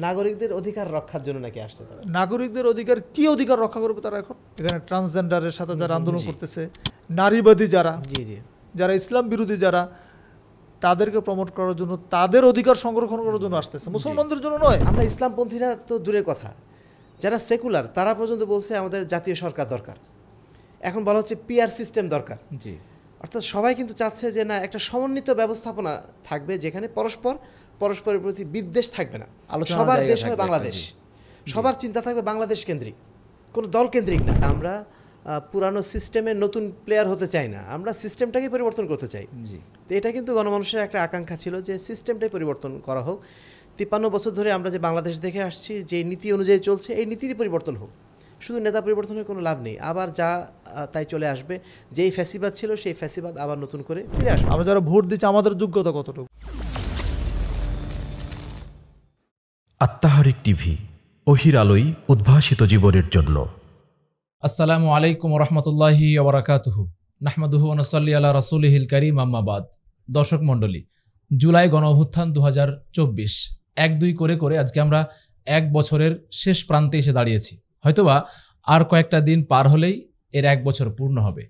নাগরিকদের অধিকার রক্ষার জন্য নাকি আসছে তারা? নাগরিকদের অধিকার কি অধিকার রক্ষা করবে তারা? এখন এখানে ট্রান্সজেন্ডারের সাথে যারা আন্দোলন করতেছে, নারীবাদী যারা, যারা ইসলাম বিরোধী যারা, তাদেরকে প্রমোট করার জন্য, তাদের অধিকার সংরক্ষণ করার জন্য আসতেছে, মুসলমানদের জন্য নয়। আমরা ইসলামপন্থীরা তো দূরের কথা, যারা সেকুলার তারা পর্যন্ত বলছে আমাদের জাতীয় সরকার দরকার। এখন বলা হচ্ছে পিআর সিস্টেম দরকার। অর্থাৎ সবাই কিন্তু চাচ্ছে যে না, একটা সমন্বিত ব্যবস্থাপনা থাকবে যেখানে পরস্পরের প্রতি বিদ্বেষ থাকবে না। সবার দেশ হবে বাংলাদেশ, সবার চিন্তা থাকবে বাংলাদেশ কেন্দ্রিক, কোনো দল কেন্দ্রিক না। আমরা পুরানো সিস্টেমের নতুন প্লেয়ার হতে চাই না, আমরা সিস্টেমটাকে পরিবর্তন করতে চাই। তো এটা কিন্তু গণমানুষের একটা আকাঙ্ক্ষা ছিল যে সিস্টেমটাই পরিবর্তন করা হোক। 53 বছর ধরে আমরা যে বাংলাদেশ দেখে আসছি, যে নীতি অনুযায়ী চলছে, এই নীতিরই পরিবর্তন হোক। শুধু নেতা পরিবর্তনের কোনো লাভ নেই, আবার যা তাই চলে আসবে। যেই ফ্যাসিবাদ ছিল সেই ফ্যাসিবাদ আবার নতুন করে ফিরে আসবে। আমরা যারা ভোট দিচ্ছি আমাদের যোগ্যতা কতটুকু? আত্মাহারিক টিভি, ওহির আলোই উদ্ভাসিত জীবনের জন্য। আসসালামু আলাইকুম রহমতুল্লাহি ওয়া বারাকাতুহু। নাহমাদুহু ওয়া নুসাল্লি আলা রাসূলিহিল কারীম, আম্মা বাদ। দর্শক মণ্ডলী, জুলাই গণ অভ্যুত্থান 2024 1-2 করে করে আজকে আমরা 1 বছরের শেষ প্রান্তে এসে দাঁড়িয়েছি। হয়তোবা আর কয়েকটা দিন পার হলেই এর 1 বছর পূর্ণ হবে।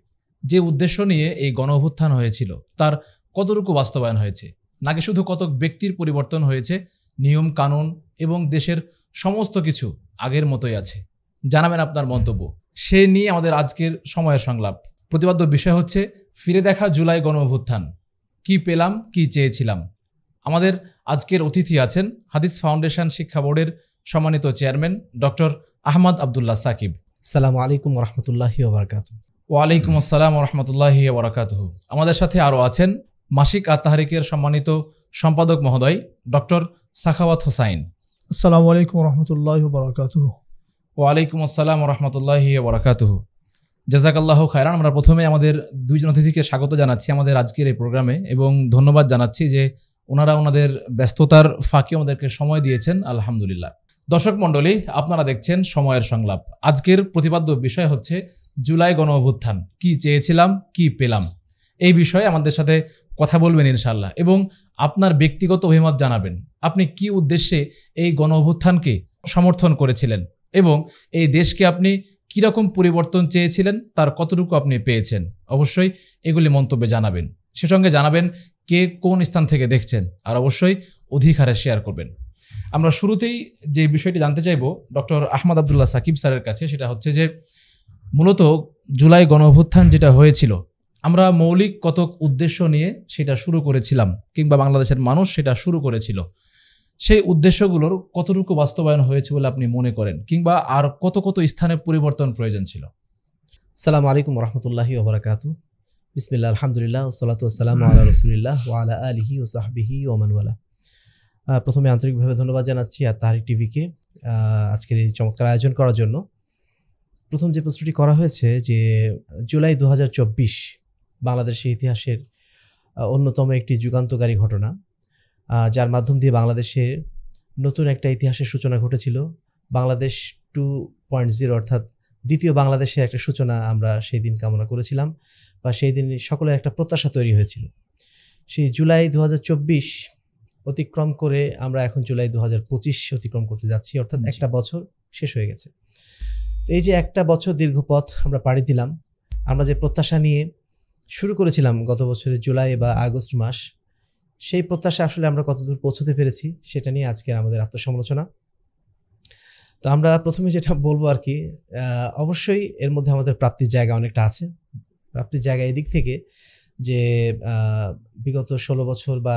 যে উদ্দেশ্য নিয়ে এই গণ অভ্যুত্থান হয়েছিল তার কতটুকু বাস্তবায়ন হয়েছে, নাকি শুধু কতক ব্যক্তির পরিবর্তন হয়েছে, নিয়ম কানুন এবং দেশের সমস্ত কিছু আগের মতোই আছে? জানাবেন আপনার মন্তব্য। সে নিয়ে আমাদের আজকের সময়ের সংলাপ। প্রতিপাদ্য বিষয় হচ্ছে ফিরে দেখা জুলাই গণ অভ্যুত্থান, কি পেলাম কি চেয়েছিলাম। আমাদের আজকের অতিথি আছেন হাদিস ফাউন্ডেশন শিক্ষা বোর্ডের সম্মানিত চেয়ারম্যান ডক্টর আহমদ আবদুল্লাহ সাকিব। আসসালামু আলাইকুম রহমতুল্লাহি ওয়া বারাকাতুহু। ওয়ালাইকুম আসসালাম রহমতুল্লাহি ওয়া বারাকাতুহু। আমাদের সাথে আরও আছেন মাসিক আত-তাহরিকের সম্মানিত সম্পাদক মহোদয় ডক্টর সাখাওয়াত হোসাইন। আসসালামু আলাইকুম রহমতুল্লাহি ওয়া বারাকাতুহু। ওয়ালাইকুম আসসালাম রহমতুল্লাহি ওয়া বারাকাতুহু। জাযাকাল্লাহু খায়রান। আমরা প্রথমে আমাদের দুইজন অতিথিকে স্বাগত জানাচ্ছি আমাদের আজকের এই প্রোগ্রামে এবং ধন্যবাদ জানাচ্ছি যে ওনারা ওনাদের ব্যস্ততার ফাঁকে আমাদেরকে সময় দিয়েছেন, আলহামদুলিল্লাহ। দর্শক মণ্ডলী, আপনারা দেখছেন সময়ের সংলাপ। আজকের প্রতিপাদ্য বিষয় হচ্ছে জুলাই গণ অভ্যুত্থান, কি চেয়েছিলাম কি পেলাম। এই বিষয়ে আমাদের সাথে কথা বলবেন ইনশাআল্লাহ এবং আপনার ব্যক্তিগত অভিমত জানাবেন। আপনি কি উদ্দেশ্যে এই গণ অভ্যুত্থানকে সমর্থন করেছিলেন এবং এই দেশকে আপনি কীরকম পরিবর্তন চেয়েছিলেন, তার কতটুকু আপনি পেয়েছেন। অবশ্যই এগুলি মন্তব্যে জানাবেন। সে সঙ্গে জানাবেন কে কোন স্থান থেকে দেখছেন, আর অবশ্যই অধিকারে শেয়ার করবেন। আমরা শুরুতেই যে বিষয়টি জানতে চাইব ডক্টর আহমদ আবদুল্লাহ সাকিব স্যারের কাছে, সেটা হচ্ছে যে মূলত জুলাই গণ অভ্যুত্থান যেটা হয়েছিল, আমরা মৌলিক কতক উদ্দেশ্য নিয়ে সেটা শুরু করেছিলাম, কিংবা বাংলাদেশের মানুষ সেটা শুরু করেছিল। সেই উদ্দেশ্যগুলোর কতটুকু বাস্তবায়ন হয়েছে বলে আপনি মনে করেন, কিংবা আর কত কত স্থানে পরিবর্তন প্রয়োজন ছিল? আসসালামু আলাইকুম রহমতুল্লাহি ওয়া বারাকাতুহু। বিসমিল্লাহ, আলহামদুলিল্লাহ, ওয়াসসালাতু ওয়াসসালামু আলা রাসূলিল্লাহ ওয়া আলা আলিহি ওয়া সাহবিহি ওয়া মান ওয়ালা। প্রথমে আন্তরিকভাবে ধন্যবাদ জানাচ্ছি আত-তাহরিক টিভিকে আজকের এই চমৎকার আয়োজন করার জন্য। প্রথম যে প্রশ্নটি করা হয়েছে যে জুলাই 2024 বাংলাদেশের ইতিহাসের অন্যতম একটি যুগান্তকারী ঘটনা, যার মাধ্যম দিয়ে বাংলাদেশের নতুন একটা ইতিহাসের সূচনা ঘটেছিল। বাংলাদেশ 2.0 অর্থাৎ দ্বিতীয় বাংলাদেশের একটা সূচনা আমরা সেই দিন কামনা করেছিলাম, বা সেই দিন সকলের একটা প্রত্যাশা তৈরি হয়েছিল। সেই জুলাই 2024 অতিক্রম করে আমরা এখন জুলাই 2025 অতিক্রম করতে যাচ্ছি, অর্থাৎ একটা বছর শেষ হয়ে গেছে। তো এই যে একটা বছর দীর্ঘ পথ আমরা পাড়ি দিলাম, আমরা যে প্রত্যাশা নিয়ে শুরু করেছিলাম গত বছরের জুলাই বা আগস্ট মাস, সেই প্রত্যাশা আসলে আমরা কতদূর পৌঁছতে পেরেছি সেটা নিয়ে আজকের আমাদের আত্মসমালোচনা। তো আমরা প্রথমে যেটা বলবো আর কি, অবশ্যই এর মধ্যে আমাদের প্রাপ্তির জায়গা অনেকটা আছে। প্রাপ্তির জায়গা এদিক থেকে যে বিগত 16 বছর বা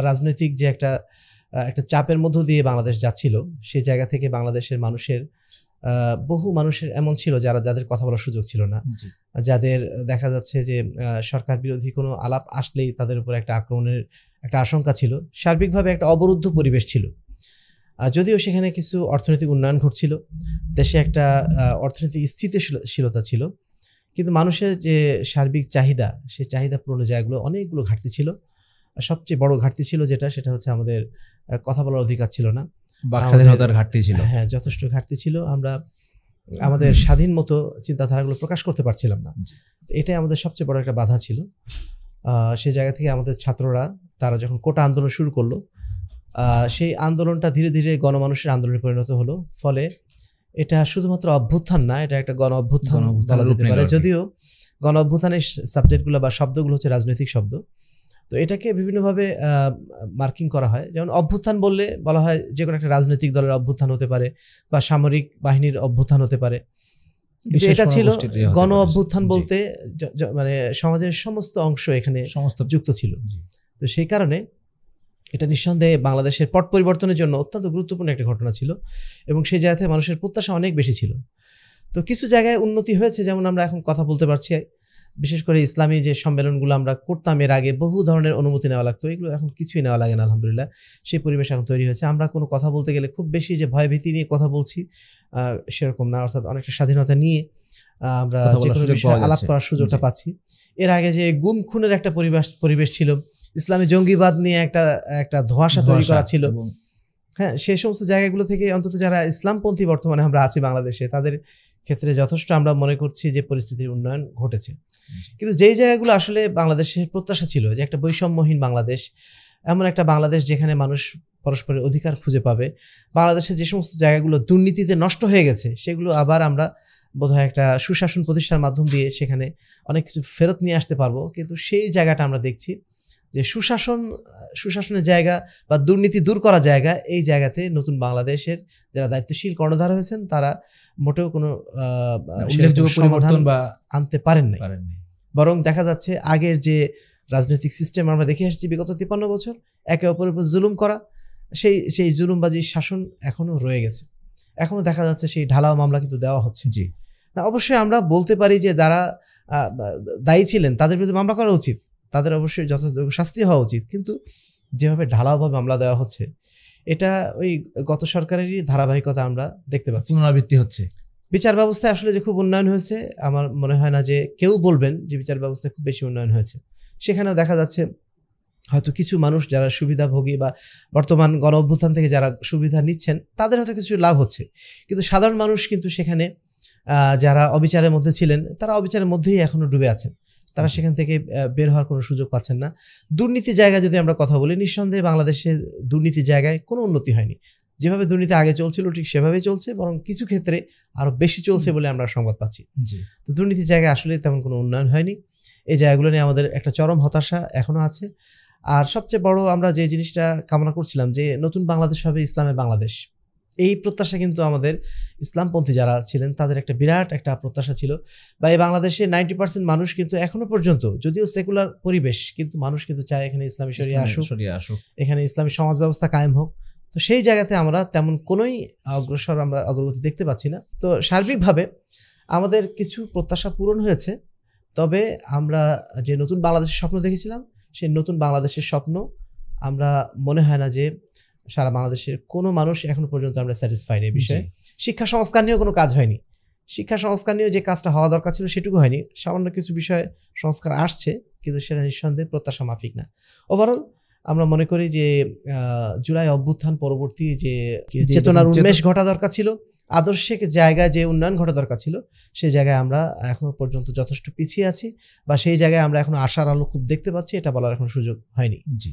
রাজনৈতিক যে একটা চাপের মধ্য দিয়ে বাংলাদেশ যাচ্ছিল, সেই জায়গা থেকে বাংলাদেশের মানুষের বহু মানুষের এমন ছিল যাদের কথা বলার সুযোগ ছিল না, যাদের দেখা যাচ্ছে যে সরকার বিরোধী কোনো আলাপ আসলেই তাদের উপর একটা আক্রমণের একটা আশঙ্কা ছিল। সার্বিকভাবে একটা অবরুদ্ধ পরিবেশ ছিল। যদিও সেখানে কিছু অর্থনৈতিক উন্নয়ন ঘটছিল, দেশে একটা অর্থনৈতিক স্থিতিশীলতা ছিল, কিন্তু মানুষের যে সার্বিক চাহিদা, সেই চাহিদা পূরণের জায়গাগুলো অনেকগুলো ঘাটতি ছিল। সবচেয়ে বড় ঘাটতি ছিল সেটা হচ্ছে আমাদের কথা বলার অধিকার ছিল না, স্বাধীনতার ঘাটতি ছিল। হ্যাঁ, যথেষ্ট ঘাটতি ছিল। আমরা আমাদের স্বাধীন মতো চিন্তাধারাগুলো প্রকাশ করতে পারছিলাম না। এটাই আমাদের সবচেয়ে বড় একটা বাধা ছিল। সেই জায়গা থেকে আমাদের ছাত্ররা, তারা যখন কোটা আন্দোলন শুরু করলো, সেই আন্দোলনটা ধীরে ধীরে গণমানুষের আন্দোলনে পরিণত হলো। ফলে এটা শুধুমাত্র অভ্যুত্থান না, এটা একটা গণ অভ্যুত্থান বলা যেতে পারে, যদিও গণ অভ্যুত্থানের সাবজেক্টগুলো বা শব্দগুলো হচ্ছে রাজনৈতিক শব্দ। তো এটাকে বিভিন্নভাবে মার্কিং করা হয়। যেমন অভ্যুত্থান বললে বলা হয় যে কোনো একটা রাজনৈতিক দলের অভ্যুত্থান হতে পারে বা সামরিক বাহিনীর অভ্যুত্থান হতে পারে। এটা ছিল গণ অভ্যুত্থান বলতে মানে সমাজের সমস্ত অংশ এখানে যুক্ত ছিল। তো সেই কারণে এটা নিঃসন্দেহে বাংলাদেশের পট পরিবর্তনের জন্য অত্যন্ত গুরুত্বপূর্ণ একটা ঘটনা ছিল এবং সেই জায়গাতে মানুষের প্রত্যাশা অনেক বেশি ছিল। তো কিছু জায়গায় উন্নতি হয়েছে, যেমন আমরা এখন কথা বলতে পারছি, বিশেষ করে ইসলামী যে সম্মেলনগুলো আমরা করতাম এর আগে বহু ধরনের অনুমতি নেওয়া লাগতো, এগুলো এখন কিছুই নেওয়া লাগে না আলহামদুলিল্লাহ। সেই পরিবেশ এখন তৈরি হয়েছে। আমরা কোনো কথা বলতে গেলে খুব বেশি যে ভয়ভীতি নিয়ে কথা বলছি সেরকম না, অর্থাৎ অনেকটা স্বাধীনতা নিয়ে আমরা যে কোনো বিষয়ে আলাপ করার সুযোগটা পাচ্ছি। এর আগে যে গুম খুনের একটা পরিবেশ ছিল, ইসলামী জঙ্গিবাদ নিয়ে একটা ধোঁয়াশা তৈরি করা ছিল, হ্যাঁ, সেই সমস্ত জায়গাগুলো থেকে অন্তত যারা ইসলামপন্থী বর্তমানে আমরা আছি বাংলাদেশে, তাদের ক্ষেত্রে যথেষ্ট আমরা মনে করছি যে পরিস্থিতির উন্নয়ন ঘটেছে। কিন্তু যেই জায়গাগুলো আসলে বাংলাদেশের প্রত্যাশা ছিল যে একটা বৈষম্যহীন বাংলাদেশ, এমন একটা বাংলাদেশ যেখানে মানুষ পরস্পরের অধিকার খুঁজে পাবে, বাংলাদেশের যে সমস্ত জায়গাগুলো দুর্নীতিতে নষ্ট হয়ে গেছে সেগুলো আবার আমরা বোধহয় একটা সুশাসন প্রতিষ্ঠার মাধ্যম দিয়ে সেখানে অনেক কিছু ফেরত নিয়ে আসতে পারবো। কিন্তু সেই জায়গাটা আমরা দেখছি যে সুশাসনের জায়গা বা দুর্নীতি দূর করা জায়গা, এই জায়গাতে নতুন বাংলাদেশের যারা দায়িত্বশীল কর্ণধার হয়েছেন তারা মোটেও কোনো উল্লেখযোগ্য পরিবর্তন বা আনতে পারেন নাই। বরং দেখা যাচ্ছে আগের যে রাজনৈতিক সিস্টেম আমরা দেখে আসছি বিগত 53 বছর, একে অপরের উপর জুলুম করা, সেই জুলুমবাজির শাসন এখনো রয়ে গেছে। এখনো দেখা যাচ্ছে সেই ঢালাও মামলা কিন্তু দেওয়া হচ্ছে। জি না, অবশ্যই আমরা বলতে পারি যে যারা দায়ী ছিলেন তাদের বিরুদ্ধে মামলা করা উচিত, তাদের অবশ্যই যথাযোগ্য শাস্তি হওয়া উচিত। কিন্তু যেভাবে ঢালাওভাবে মামলা দেওয়া হচ্ছে, এটা ওই গত সরকারেরই ধারাবাহিকতা আমরা দেখতে পাচ্ছি, পুনরাবৃত্তি হচ্ছে। বিচার ব্যবস্থায় আসলে যে খুব উন্নয়ন হয়েছে, আমার মনে হয় না যে কেউ বলবেন যে বিচার ব্যবস্থায় খুব বেশি উন্নয়ন হয়েছে। সেখানেও দেখা যাচ্ছে হয়তো কিছু মানুষ যারা সুবিধাভোগী বা বর্তমান গণ অভ্যুত্থান থেকে যারা সুবিধা নিচ্ছেন তাদের হয়তো কিছু লাভ হচ্ছে, কিন্তু সাধারণ মানুষ কিন্তু সেখানে যারা অবিচারের মধ্যে ছিলেন তারা অবিচারের মধ্যেই এখনো ডুবে আছেন, তারা সেখান থেকে বের হওয়ার কোনো সুযোগ পাচ্ছেন না। দুর্নীতি জায়গায় যদি আমরা কথা বলি, নিঃসন্দেহে বাংলাদেশে দুর্নীতি জায়গায় কোনো উন্নতি হয়নি। যেভাবে দুর্নীতি আগে চলছিল ঠিক সেভাবেই চলছে, বরং কিছু ক্ষেত্রে আরো বেশি চলছে বলে আমরা সংবাদ পাচ্ছি। তো দুর্নীতি জায়গায় আসলে তেমন কোনো উন্নয়ন হয়নি। এই জায়গাগুলো নিয়ে আমাদের একটা চরম হতাশা এখনো আছে। আর সবচেয়ে বড় আমরা যে জিনিসটা কামনা করছিলাম যে নতুন বাংলাদেশ হবে ইসলামের বাংলাদেশ, এই প্রত্যাশা কিন্তু আমাদের ইসলামপন্থী যারা ছিলেন তাদের একটা বিরাট একটা প্রত্যাশা ছিল। বা এই বাংলাদেশে 90% মানুষ কিন্তু এখনো পর্যন্ত, যদিও সেকুলার পরিবেশ, কিন্তু মানুষ কিন্তু চায় এখানে ইসলামী শরিয়া আসুক, এখানে ইসলামী সমাজ ব্যবস্থা কায়েম হোক। তো সেই জায়গাতে আমরা তেমন কোনোই অগ্রগতি দেখতে পাচ্ছি না। তো সার্বিকভাবে আমাদের কিছু প্রত্যাশা পূরণ হয়েছে, তবে আমরা যে নতুন বাংলাদেশের স্বপ্ন দেখেছিলাম সেই নতুন বাংলাদেশের স্বপ্ন আমরা মনে হয় না যে সারা বাংলাদেশের কোনো মানুষ এখনো পর্যন্ত আমরা স্যাটিসফাইড এই বিষয়ে। শিক্ষা সংস্কার নিয়েও কোনো কাজ হয়নি, শিক্ষা সংস্কার নিয়েও যে কাজটা হওয়া দরকার ছিল সেটুকু হয়নি। সামান্য কিছু বিষয়ে সংস্কার আসছে, কিন্তু সেটা নিঃসন্দেহে প্রত্যাশা মাফিক না। ওভারঅল আমরা মনে করি যে জুলাই অভ্যুত্থান পরবর্তী যে চেতনার উন্মেষ ঘটা দরকার ছিল, আদর্শিক জায়গায় যে উন্নয়ন ঘটা দরকার ছিল, সেই জায়গায় আমরা এখনো পর্যন্ত যথেষ্ট পিছিয়ে আছি, বা সেই জায়গায় আমরা এখনো আশার আলো খুব দেখতে পাচ্ছি, এটা বলার এখন সুযোগ হয়নি। জি,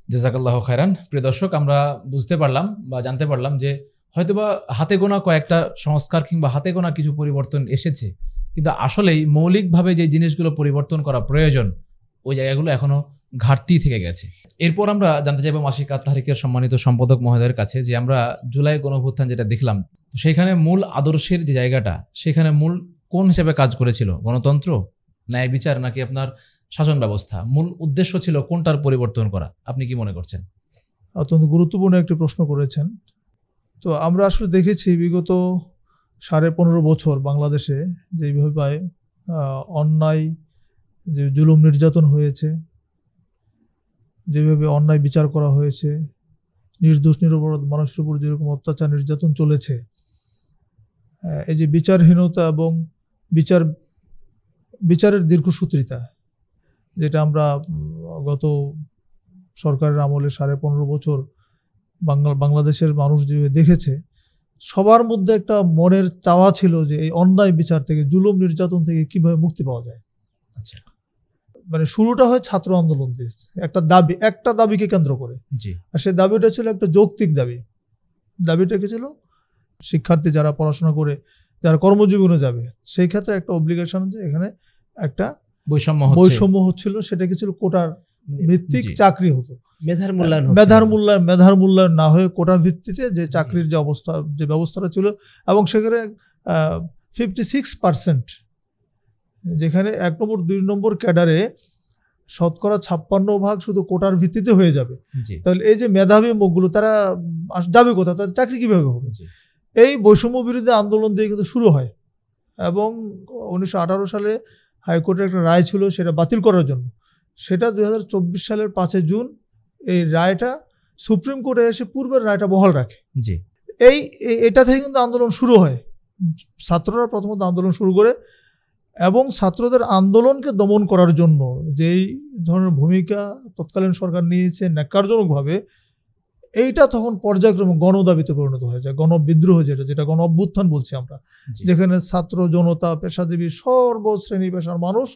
জাযাকাল্লাহু খায়রান। প্রিয় দর্শক, আমরা বুঝতে পারলাম বা জানতে পারলাম যে হয়তোবা হাতে গোনা কয়েকটা সংস্কার কিংবা হাতে গোনা কিছু পরিবর্তন এসেছে, কিন্তু আসলেই মৌলিকভাবে যে জিনিসগুলো পরিবর্তন করা প্রয়োজন ওই জায়গাগুলো এখনো ঘাটতি থেকে গেছে। এরপর আমরা জানতে চাইবো মাসিক আত-তাহরিকের সম্মানিত সম্পাদক মহোদয়ের কাছে যে আমরা জুলাই গণঅভ্যুত্থান যেটা দেখলাম, সেখানে মূল আদর্শের যে জায়গাটা, সেখানে মূল কোন হিসেবে কাজ করেছিল? গণতন্ত্র, ন্যায় বিচার, নাকি আপনার শাসন ব্যবস্থা? মূল উদ্দেশ্য ছিল কোনটার পরিবর্তন করা? আপনি কি মনে করছেন? অত্যন্ত গুরুত্বপূর্ণ একটি প্রশ্ন করেছেন। তো আমরা আসলে দেখেছি বিগত 15.5 বছর বাংলাদেশে যেভাবে অন্যায় যে জুলুম নির্যাতন হয়েছে, যেভাবে অন্যায় বিচার করা হয়েছে, নির্দোষ নিরপরাধ মানুষের উপর যেরকম অত্যাচার নির্যাতন চলেছে, এই যে বিচারহীনতা এবং বিচারের দীর্ঘসূত্রিতা, যেটা আমরা গত সরকারের আমলে 15.5 বছর বাংলাদেশের মানুষ যেভাবে দেখেছে, সবার মধ্যে একটা মনের চাওয়া ছিল যে এই অন্যায় বিচার থেকে, জুলুম নির্যাতন থেকে কিভাবে মুক্তি পাওয়া যায়। আচ্ছা, মানে শুরুটা হয় ছাত্র আন্দোলন দিয়ে, একটা দাবিকে কেন্দ্র করে। আর সেই দাবিটা ছিল একটা যৌক্তিক দাবি। দাবিটা কি ছিল? শিক্ষার্থী যারা পড়াশোনা করে যারা কর্মজীবনে যাবে সেই ক্ষেত্রে একটা অব্লিগেশন, যে এখানে একটা বৈষম্য হচ্ছিল, সেটা কি ছিল? কোটার ভিত্তিক চাকরি হতো, মেধার মূল্যায়ন না হয়ে কোটা ভিত্তিতে যে চাকরির যে অবস্থা, যে ব্যবস্থাটা ছিল, এবং সেখানে 56%, যেখানে 1 নম্বর 2 নম্বর ক্যাডারে শতকরা 56% শুধু কোটার ভিত্তিতে হয়ে যাবে। তাহলে এই যে মেধাবী মুখগুলো তারা যাবে কোথায়? তাদের চাকরি কিভাবে হবে? এই বৈষম্য বিরোধী আন্দোলন দিয়ে কিন্তু শুরু হয়, এবং 1918 সালে হাইকোর্টের একটা রায় ছিল সেটা বাতিল করার জন্য। সেটা 2024 সালের 5 জুন এই রায়টা সুপ্রিম কোর্টে এসে পূর্বের রায়টা বহাল রাখে। এটা থেকে কিন্তু আন্দোলন শুরু হয়। ছাত্ররা প্রথমত আন্দোলন শুরু করে, এবং ছাত্রদের আন্দোলনকে দমন করার জন্য যেই ধরনের ভূমিকা তৎকালীন সরকার নিয়েছে ন্যাক্কারজনকভাবে, এইটা তখন পর্যায়ক্রমে গণদাবিতে পরিণত হয়ে যায়, গণবিদ্রোহ, যেটা গণ অভ্যুত্থান বলছি আমরা, যেখানে ছাত্র জনতা, পেশাজীবী, সর্বশ্রেণী পেশার মানুষ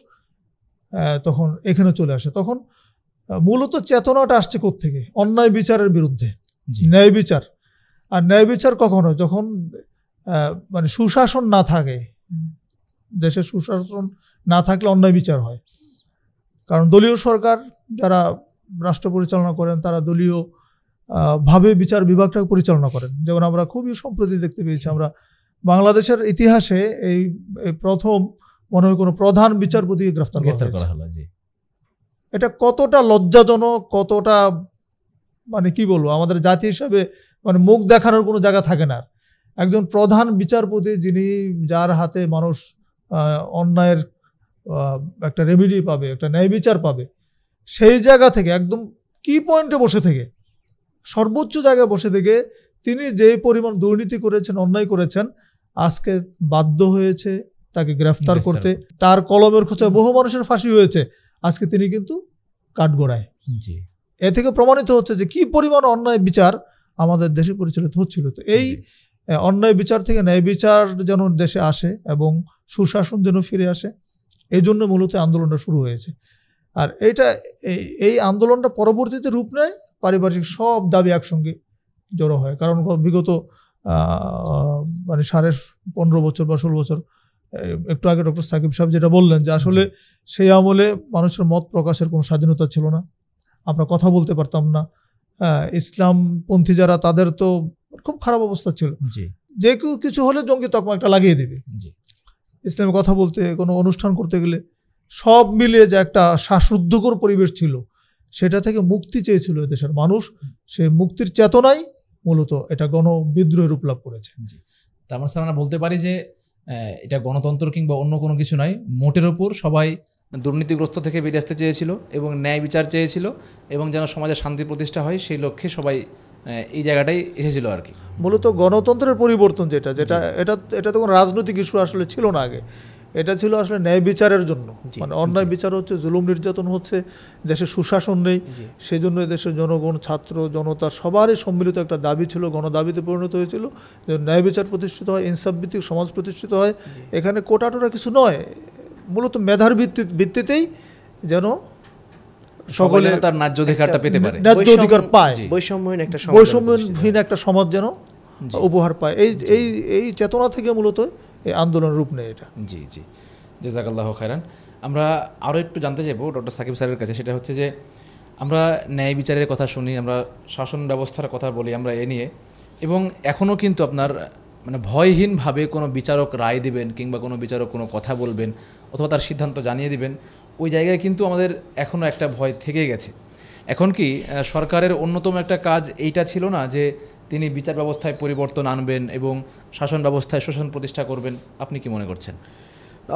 তখন এখানে চলে আসে। তখন মূলত চেতনাটা আসছে কোত্থেকে? অন্যায় বিচারের বিরুদ্ধে, ন্যায় বিচার। আর ন্যায় বিচার কখন হয়? যখন মানে সুশাসন না থাকে, দেশে সুশাসন না থাকলে অন্যায় বিচার হয়। কারণ দলীয় সরকার যারা রাষ্ট্র পরিচালনা করেন তারা দলীয় ভাবে বিচার বিভাগটাকে পরিচালনা করেন। যেমন আমরা খুবই সম্প্রতি দেখতে পেয়েছি, আমরা বাংলাদেশের ইতিহাসে এই প্রথম মনে হয় কোনো প্রধান বিচারপতিকে গ্রেফতার করা হলো। এটা কতটা লজ্জাজনক, কতটা মানে কি বলবো, আমাদের জাতি হিসাবে মানে মুখ দেখানোর কোনো জায়গা থাকে না। একজন প্রধান বিচারপতি, যিনি যার হাতে মানুষ অন্যায়ের একটা রেমেডি পাবে, একটা ন্যায় বিচার পাবে, সেই জায়গা থেকে একদম কি পয়েন্টে বসে থেকে, সর্বোচ্চ জায়গায় বসে থেকে তিনি যে পরিমাণ দুর্নীতি করেছেন, অন্যায় করেছেন, আজকে বাধ্য হয়েছে তাকে গ্রেফতার করতে। তার কলমের খোঁচায় বহু মানুষের ফাঁসি হয়েছে, আজকে তিনি কিন্তু কাঠগড়ায়। এ থেকে প্রমাণিত হচ্ছে যে কি পরিমাণ অন্যায় বিচার আমাদের দেশে পরিচালিত হচ্ছিল। তো এই অন্যায় বিচার থেকে ন্যায় বিচার যেন দেশে আসে এবং সুশাসন যেন ফিরে আসে, এই জন্য মূলত আন্দোলনটা শুরু হয়েছে। আর এই আন্দোলনটা পরবর্তীতে রূপ নেয়, পারিপার্শ্বিক সব দাবি একসঙ্গে জড়ো হয়। কারণ বিগত মানে 15.5 বছর বা 16 বছর, একটু আগে ডক্টর সাকিব সাহেব যেটা বললেন, যে আসলে সেই আমলে মানুষের মত প্রকাশের কোনো স্বাধীনতা ছিল না, আমরা কথা বলতে পারতাম না। ইসলামপন্থী যারা, তাদের তো খুব খারাপ অবস্থা ছিল, যে কেউ কিছু হলে জঙ্গি তকমা একটা লাগিয়ে দেবে। ইসলামের কথা বলতে, কোনো অনুষ্ঠান করতে গেলে সব মিলিয়ে যে একটা শ্বাসরুদ্ধকর পরিবেশ ছিল, সেটা থেকে মুক্তি চেয়েছিল দেশের মানুষ। সেই মুক্তির চেতনাই মূলত এটা গণবিদ্রোহের রূপ লাভ করেছে। তার মানে আমরা বলতে পারি যে এটা গণতন্ত্র কিংবা অন্য কোনো কিছু নয়, মোটের ওপর সবাই দুর্নীতিগ্রস্ত থেকে বেরিয়ে আসতে চেয়েছিল এবং ন্যায় বিচার চেয়েছিল, এবং যেন সমাজে শান্তি প্রতিষ্ঠা হয় সেই লক্ষ্যে সবাই এই জায়গাটাই এসেছিল আর কি। মূলত গণতন্ত্রের পরিবর্তন এটা তো কোনো রাজনৈতিক ইস্যু আসলে ছিল না আগে, এটা ছিল আসলে ন্যায় বিচারের জন্য। মানে অন্যায় বিচার হচ্ছে, জুলুম নির্যাতন হচ্ছে, দেশে সুশাসন নেই, সেই জন্য দেশের জনগণ, ছাত্র জনতা সবারই সম্মিলিত একটা দাবি ছিল, গণদাবিতে পরিণত হয়েছিল যে ন্যায় বিচার প্রতিষ্ঠিত হয়, ইনসাফ ভিত্তিক সমাজ প্রতিষ্ঠিত হয়। এখানে কোটাটোরা কিছু নয়, মূলত মেধার ভিত্তিতেই যেন সকলে তার ন্যায্য অধিকারটা পেতে পারে, ন্যায্য অধিকার পায়, বৈষম্যহীন একটা সমাজ যেন উপহার পায়। এই চেতনা থেকে মূলত এই আন্দোলন রূপ নেয় এটা। জি জি, জাযাকাল্লাহু খায়রান। আমরা আরও একটু জানতে চাইবো ডক্টর সাকিব স্যারের কাছে, সেটা হচ্ছে যে আমরা ন্যায় বিচারের কথা শুনি, আমরা শাসন ব্যবস্থার কথা বলি আমরা এ নিয়ে, এবং এখনও কিন্তু আপনার মানে ভয়হীনভাবে কোনো বিচারক রায় দিবেন কিংবা কোনো বিচারক কোনো কথা বলবেন অথবা তার সিদ্ধান্ত জানিয়ে দিবেন, ওই জায়গায় কিন্তু আমাদের এখনও একটা ভয় থেকে গেছে। এখন কি সরকারের অন্যতম একটা কাজ এইটা ছিল না যে তিনি বিচার ব্যবস্থায় পরিবর্তন আনবেন এবং শাসন ব্যবস্থায় শোষণ প্রতিষ্ঠা করবেন? আপনি কি মনে করছেন?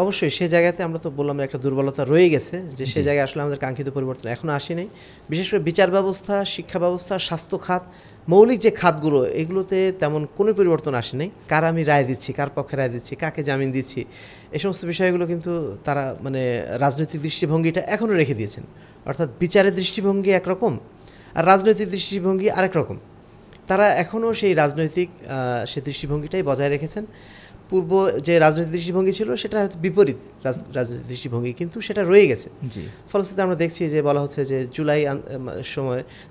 অবশ্যই সে জায়গাতে আমরা তো বললাম একটা দুর্বলতা রয়ে গেছে, যে সে জায়গায় আসলে আমাদের কাঙ্ক্ষিত পরিবর্তন এখনও আসেনি। বিশেষ করে বিচার ব্যবস্থা, শিক্ষা ব্যবস্থা, স্বাস্থ্য খাত, মৌলিক যে খাতগুলো, এগুলোতে তেমন কোনো পরিবর্তন আসেনি। কার আমি রায় দিচ্ছি, কার পক্ষে রায় দিচ্ছি, কাকে জামিন দিচ্ছি, এই সমস্ত বিষয়গুলো কিন্তু তারা মানে রাজনৈতিক দৃষ্টিভঙ্গিটা এখনও রেখে দিয়েছেন। অর্থাৎ বিচারের দৃষ্টিভঙ্গি একরকম আর রাজনৈতিক দৃষ্টিভঙ্গি আরেক রকম। তারা এখনও সেই রাজনৈতিক সে দৃষ্টিভঙ্গিটাই বজায় রেখেছেন। পূর্ব যে রাজনৈতিক দৃষ্টিভঙ্গি ছিল সেটা হয়তো বিপরীত রাজনৈতিক দৃষ্টিভঙ্গি, কিন্তু সেটা রয়ে গেছে। ফলশ্রুতিতে আমরা দেখছি যে বলা হচ্ছে যে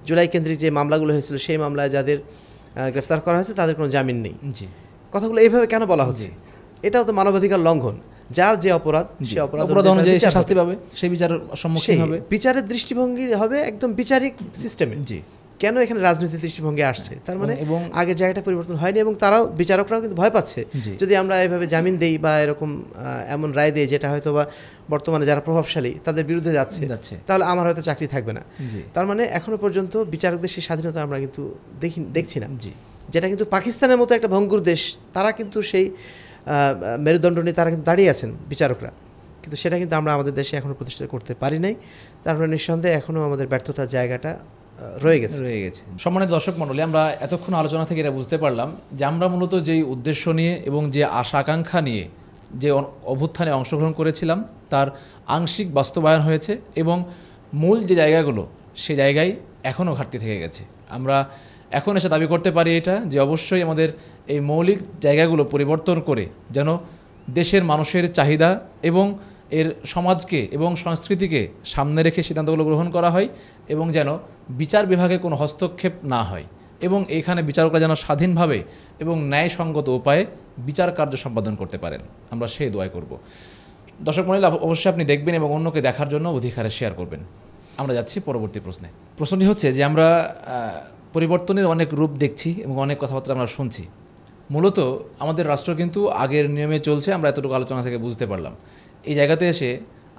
জুলাই কেন্দ্রিক যে মামলাগুলো হয়েছিল সেই মামলায় যাদের গ্রেফতার করা হয়েছে তাদের কোনো জামিন নেই। কথাগুলো এইভাবে কেন বলা হচ্ছে? এটাও তো মানবাধিকার লঙ্ঘন। যার যে অপরাধ সে অপরাধ অনুযায়ী শাস্তি পাবে, সেই বিচারের সম্মুখীন হবে। বিচারের দৃষ্টিভঙ্গি হবে একদম বিচারিক সিস্টেমে। কেন এখানে রাজনৈতিক দৃষ্টিভঙ্গি আসছে? তার মানে আগের জায়গাটা পরিবর্তন হয়নি এবং বিচারকরাও কিন্তু ভয় পাচ্ছে যদি আমরা এভাবে জামিন দেই বা এরকম এমন রায় দেই যেটা হয়তো বা বর্তমানে যারা প্রভাবশালী তাদের বিরুদ্ধে যাচ্ছে, তাহলে আমার হয়তো চাকরি থাকবে না। তার মানে এখনো পর্যন্ত বিচারকদের সেই স্বাধীনতা আমরা কিন্তু দেখছি না, যেটা কিন্তু পাকিস্তানের মতো একটা ভঙ্গুর দেশ, তারা কিন্তু সেই মেরুদণ্ড নিয়ে তারা কিন্তু দাঁড়িয়ে আছেন বিচারকরা, কিন্তু সেটা কিন্তু আমরা আমাদের দেশে এখনও প্রতিষ্ঠা করতে পারি নাই। তারপরে নিঃসন্দেহে এখনও আমাদের ব্যর্থতার জায়গাটা রয়ে গেছে। সম্মানিত দর্শক মণ্ডলী, আমরা এতক্ষণ আলোচনা থেকে এটা বুঝতে পারলাম যে আমরা মূলত যেই উদ্দেশ্য নিয়ে এবং যে আশা আকাঙ্ক্ষা নিয়ে যে অভ্যুত্থানে অংশগ্রহণ করেছিলাম তার আংশিক বাস্তবায়ন হয়েছে এবং মূল যে জায়গাগুলো সে জায়গায় এখনও ঘাটতি থেকে গেছে। আমরা এখন এসে দাবি করতে পারি এটা যে অবশ্যই আমাদের এই মৌলিক জায়গাগুলো পরিবর্তন করে যেন দেশের মানুষের চাহিদা এবং এর সমাজকে এবং সংস্কৃতিকে সামনে রেখে সিদ্ধান্তগুলো গ্রহণ করা হয় এবং যেন বিচার বিভাগে কোনো হস্তক্ষেপ না হয় এবং এখানে বিচারকরা যেন স্বাধীনভাবে এবং ন্যায়সঙ্গত উপায়ে বিচার কার্য সম্পাদন করতে পারেন, আমরা সেই দোয়া করব। দর্শক মণ্ডলী, অবশ্যই আপনি দেখবেন এবং অন্যকে দেখার জন্য অধিকারে শেয়ার করবেন। আমরা যাচ্ছি পরবর্তী প্রশ্নে। প্রশ্নটি হচ্ছে যে আমরা পরিবর্তনের অনেক রূপ দেখছি এবং অনেক কথাবার্তা আমরা শুনছি। মূলত আমাদের রাষ্ট্র কিন্তু আগের নিয়মে চলছে, আমরা এতটুকু আলোচনা থেকে বুঝতে পারলাম। এই জায়গাতে এসে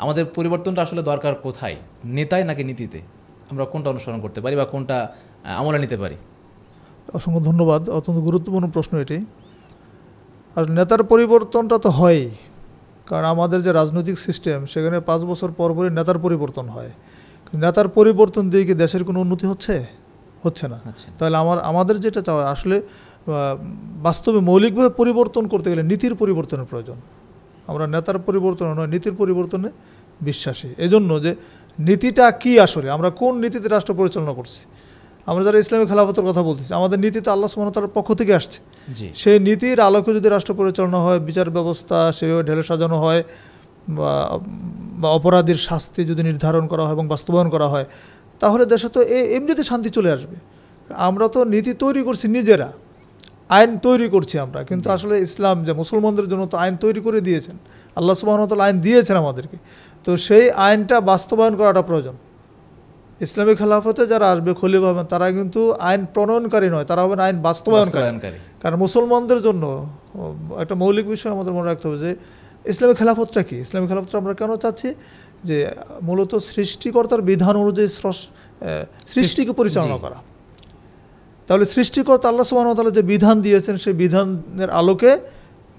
আমাদের পরিবর্তনটা আসলে দরকার কোথায়, নেতায় নাকি নীতিতে? আমরা কোনটা অনুসরণ করতে পারি বা কোনটা আমলে নিতে পারি? অসংখ্য ধন্যবাদ, অত্যন্ত গুরুত্বপূর্ণ প্রশ্ন এটি। আর নেতার পরিবর্তনটা তো হয়ই, কারণ আমাদের যে রাজনৈতিক সিস্টেম সেখানে 5 বছর পর পরই নেতার পরিবর্তন হয়। নেতার পরিবর্তন দিয়ে কি দেশের কোনো উন্নতি হচ্ছে না। তাহলে আমাদের যেটা চাওয়া আসলে বাস্তবে মৌলিকভাবে পরিবর্তন করতে গেলে নীতির পরিবর্তনের প্রয়োজন। আমরা নেতার পরিবর্তন নয়, নীতির পরিবর্তনে বিশ্বাসী। এজন্য যে নীতিটা কি, আসলে আমরা কোন নীতিতে রাষ্ট্র পরিচালনা করছি। আমরা যারা ইসলামী খেলাফতের কথা বলতেছি, আমাদের নীতি তো আল্লাহ সুবহানাহু ওয়া তাআলার পক্ষ থেকে আসছে। সেই নীতির আলোকে যদি রাষ্ট্র পরিচালনা হয়, বিচার ব্যবস্থা সেভাবে ঢেলে সাজানো হয় বা অপরাধীর শাস্তি যদি নির্ধারণ করা হয় এবং বাস্তবায়ন করা হয়, তাহলে দেশে তো এমনিতে শান্তি চলে আসবে। আমরা তো নীতি তৈরি করছি নিজেরা, আইন তৈরি করছি আমরা, কিন্তু আসলে ইসলাম যে মুসলমানদের জন্য তো আইন তৈরি করে দিয়েছেন, আল্লাহ সুবহানাহু ওয়া তাআলা আইন দিয়েছেন আমাদেরকে, তো সেই আইনটা বাস্তবায়ন করাটা প্রয়োজন। ইসলামী খেলাফতে যারা আসবে খলিফা হবেন তারা কিন্তু আইন প্রণয়নকারী নয়, তারা হবেন আইন বাস্তবায়নকারী। কারণ মুসলমানদের জন্য একটা মৌলিক বিষয় আমাদের মনে রাখতে হবে যে ইসলামী খেলাফতটা কি। ইসলামী খেলাফতটা আমরা কেন চাচ্ছি? যে মূলত সৃষ্টিকর্তার বিধান অনুযায়ী সৃষ্টিকে পরিচালনা করা। তাহলে সৃষ্টিকর্তা আল্লাহ সুবহানাহু ওয়া তাআলা যে বিধান দিয়েছেন সেই বিধানের আলোকে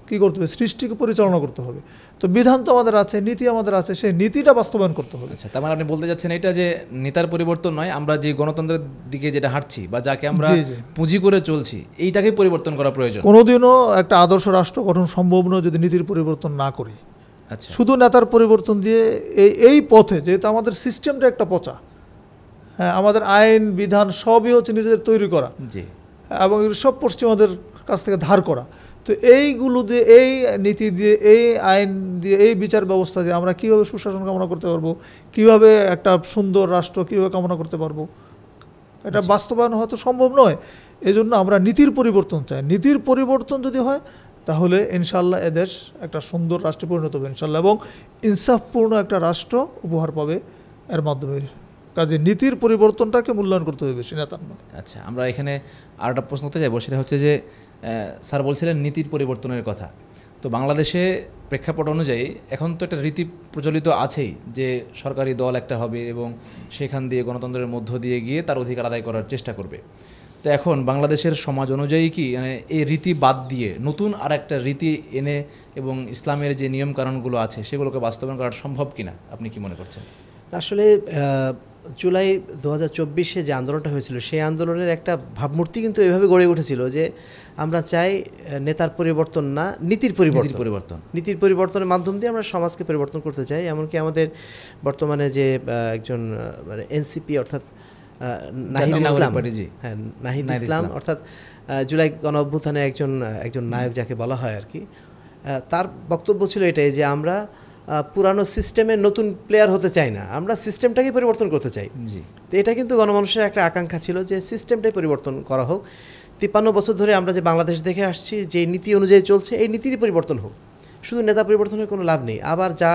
কী করতে হবে? সৃষ্টিকে পরিচালনা করতে হবে। তো বিধান তো আমাদের আছে, নীতি আমাদের আছে, সেই নীতিটা বাস্তবায়ন করতে হবে। আচ্ছা, তার মানে আপনি বলতে যাচ্ছেন এটা যে নেতার পরিবর্তন নয়, আমরা যে গণতন্ত্রের দিকে যেটা হাঁটছি বা যাকে আমরা পুঁজি করে চলছি, এইটাকে পরিবর্তন করা প্রয়োজন। কোনোদিনও একটা আদর্শ রাষ্ট্র গঠন সম্ভব নয় যদি নীতির পরিবর্তন না করি। আচ্ছা, শুধু নেতার পরিবর্তন দিয়ে এই পথে, যেহেতু আমাদের সিস্টেমটা একটা পচা, হ্যাঁ, আমাদের আইন বিধান সবই হচ্ছে নিজেদের তৈরি করা এবং সব পশ্চিমাদের কাছ থেকে ধার করা। তো এইগুলো দিয়ে, এই নীতি দিয়ে, এই আইন দিয়ে, এই বিচার ব্যবস্থা দিয়ে আমরা কীভাবে সুশাসন কামনা করতে পারবো, কীভাবে একটা সুন্দর রাষ্ট্র কীভাবে কামনা করতে পারবো, এটা বাস্তবায়ন হয়তো সম্ভব নয়। এজন্য আমরা নীতির পরিবর্তন চাই। নীতির পরিবর্তন যদি হয় তাহলে ইনশাআল্লাহ এদেশ একটা সুন্দর রাষ্ট্রে পরিণত হবে ইনশাআল্লাহ, এবং ইনসাফপূর্ণ একটা রাষ্ট্র উপহার পাবে এর মাধ্যমে। কাজে নীতির পরিবর্তনটাকে মূল্যায়ন করতে হবে, বেশি নেতার নয়। আচ্ছা, আমরা এখানে আর একটা প্রশ্ন করতে যাবো, সেটা হচ্ছে যে স্যার বলছিলেন নীতির পরিবর্তনের কথা। তো বাংলাদেশে প্রেক্ষাপট অনুযায়ী এখন তো একটা রীতি প্রচলিত আছেই যে সরকারি দল একটা হবে এবং সেখান দিয়ে গণতন্ত্রের মধ্য দিয়ে গিয়ে তার অধিকার আদায় করার চেষ্টা করবে। তো এখন বাংলাদেশের সমাজ অনুযায়ী কি মানে এই রীতি বাদ দিয়ে নতুন আর একটা রীতি এনে এবং ইসলামের যে নিয়মকানুনগুলো আছে সেগুলোকে বাস্তবায়ন করা সম্ভব কিনা, আপনি কি মনে করছেন? আসলে জুলাই 2024-এ যে আন্দোলনটা হয়েছিল সেই আন্দোলনের একটা ভাবমূর্তি কিন্তু এভাবে গড়ে উঠেছিল যে আমরা চাই নেতার পরিবর্তন না, নীতির পরিবর্তনের মাধ্যম দিয়ে আমরা সমাজকে পরিবর্তন করতে চাই। এমনকি আমাদের বর্তমানে যে একজন মানে এনসিপি অর্থাৎ নাহিদ ইসলাম অর্থাৎ জুলাই গণ অভ্যুত্থানে একজন নায়ক যাকে বলা হয় আর কি, তার বক্তব্য ছিল এটাই যে আমরা পুরানো সিস্টেমের নতুন প্লেয়ার হতে চাই না, আমরা সিস্টেমটাকে পরিবর্তন করতে চাই। তো এটা কিন্তু গণমানুষের একটা আকাঙ্ক্ষা ছিল যে সিস্টেমটাই পরিবর্তন করা হোক। 53 বছর ধরে আমরা যে বাংলাদেশ দেখে আসছি, যে নীতি অনুযায়ী চলছে, এই নীতিরই পরিবর্তন হোক। শুধু নেতা পরিবর্তনের কোনো লাভ নেই, আবার যা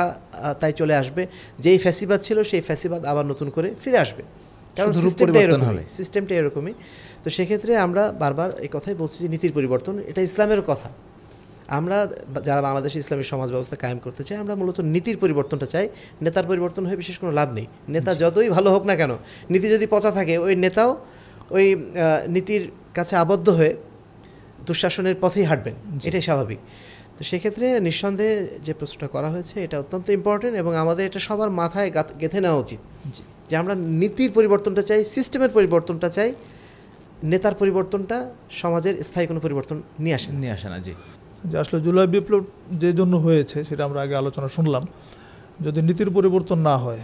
তাই চলে আসবে। যেই ফ্যাসিবাদ ছিল সেই ফ্যাসিবাদ আবার নতুন করে ফিরে আসবে, কারণ সিস্টেমটা এরকমই। তো সেক্ষেত্রে আমরা বারবার এই কথাই বলছি যে নীতির পরিবর্তন, এটা ইসলামের কথা। আমরা যারা বাংলাদেশে ইসলামী সমাজ ব্যবস্থা কায়েম করতে চাই, আমরা মূলত নীতির পরিবর্তনটা চাই। নেতার পরিবর্তন হয়ে বিশেষ কোনো লাভ নেই। নেতা যতই ভালো হোক না কেন, নীতি যদি পচা থাকে, ওই নেতাও ওই নীতির কাছে আবদ্ধ হয়ে দুঃশাসনের পথেই হাঁটবেন, এটাই স্বাভাবিক। তো সেক্ষেত্রে নিঃসন্দেহে যে প্রশ্নটা করা হয়েছে এটা অত্যন্ত ইম্পর্টেন্ট, এবং আমাদের এটা সবার মাথায় গেঁথে নেওয়া উচিত যে আমরা নীতির পরিবর্তনটা চাই, সিস্টেমের পরিবর্তনটা চাই। নেতার পরিবর্তনটা সমাজের স্থায়ী কোনো পরিবর্তন নিয়ে আসে না। জি, যে আসলে জুলাই বিপ্লব যে জন্য হয়েছে সেটা আমরা আগে আলোচনা শুনলাম। যদি নীতির পরিবর্তন না হয়,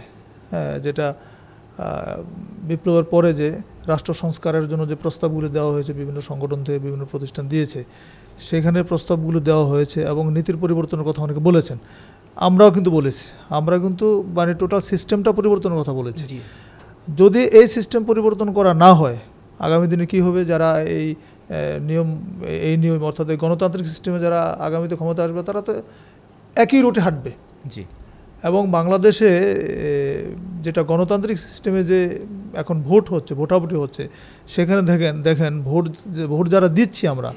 হ্যাঁ, যেটা বিপ্লবের পরে যে রাষ্ট্র সংস্কারের জন্য যে প্রস্তাবগুলি দেওয়া হয়েছে বিভিন্ন সংগঠন থেকে, বিভিন্ন প্রতিষ্ঠান দিয়েছে, সেখানে প্রস্তাবগুলো দেওয়া হয়েছে এবং নীতির পরিবর্তনের কথা অনেকে বলেছেন। আমরাও কিন্তু বলেছি, আমরা কিন্তু মানে টোটাল সিস্টেমটা পরিবর্তনের কথা বলেছি। যদি এই সিস্টেম পরিবর্তন করা না হয়, আগামী দিনে কি হবে? যারা এই নিয়ম অর্থাৎ এই গণতান্ত্রিক সিস্টেমে যারা আগামীতে ক্ষমতা আসবে, তারা তো একই রুটে হাঁটবে। জি। এবং বাংলাদেশে যেটা গণতান্ত্রিক সিস্টেমে যে এখন ভোটাভুটি হচ্ছে, সেখানে দেখেন ভোট যারা দিচ্ছি আমরা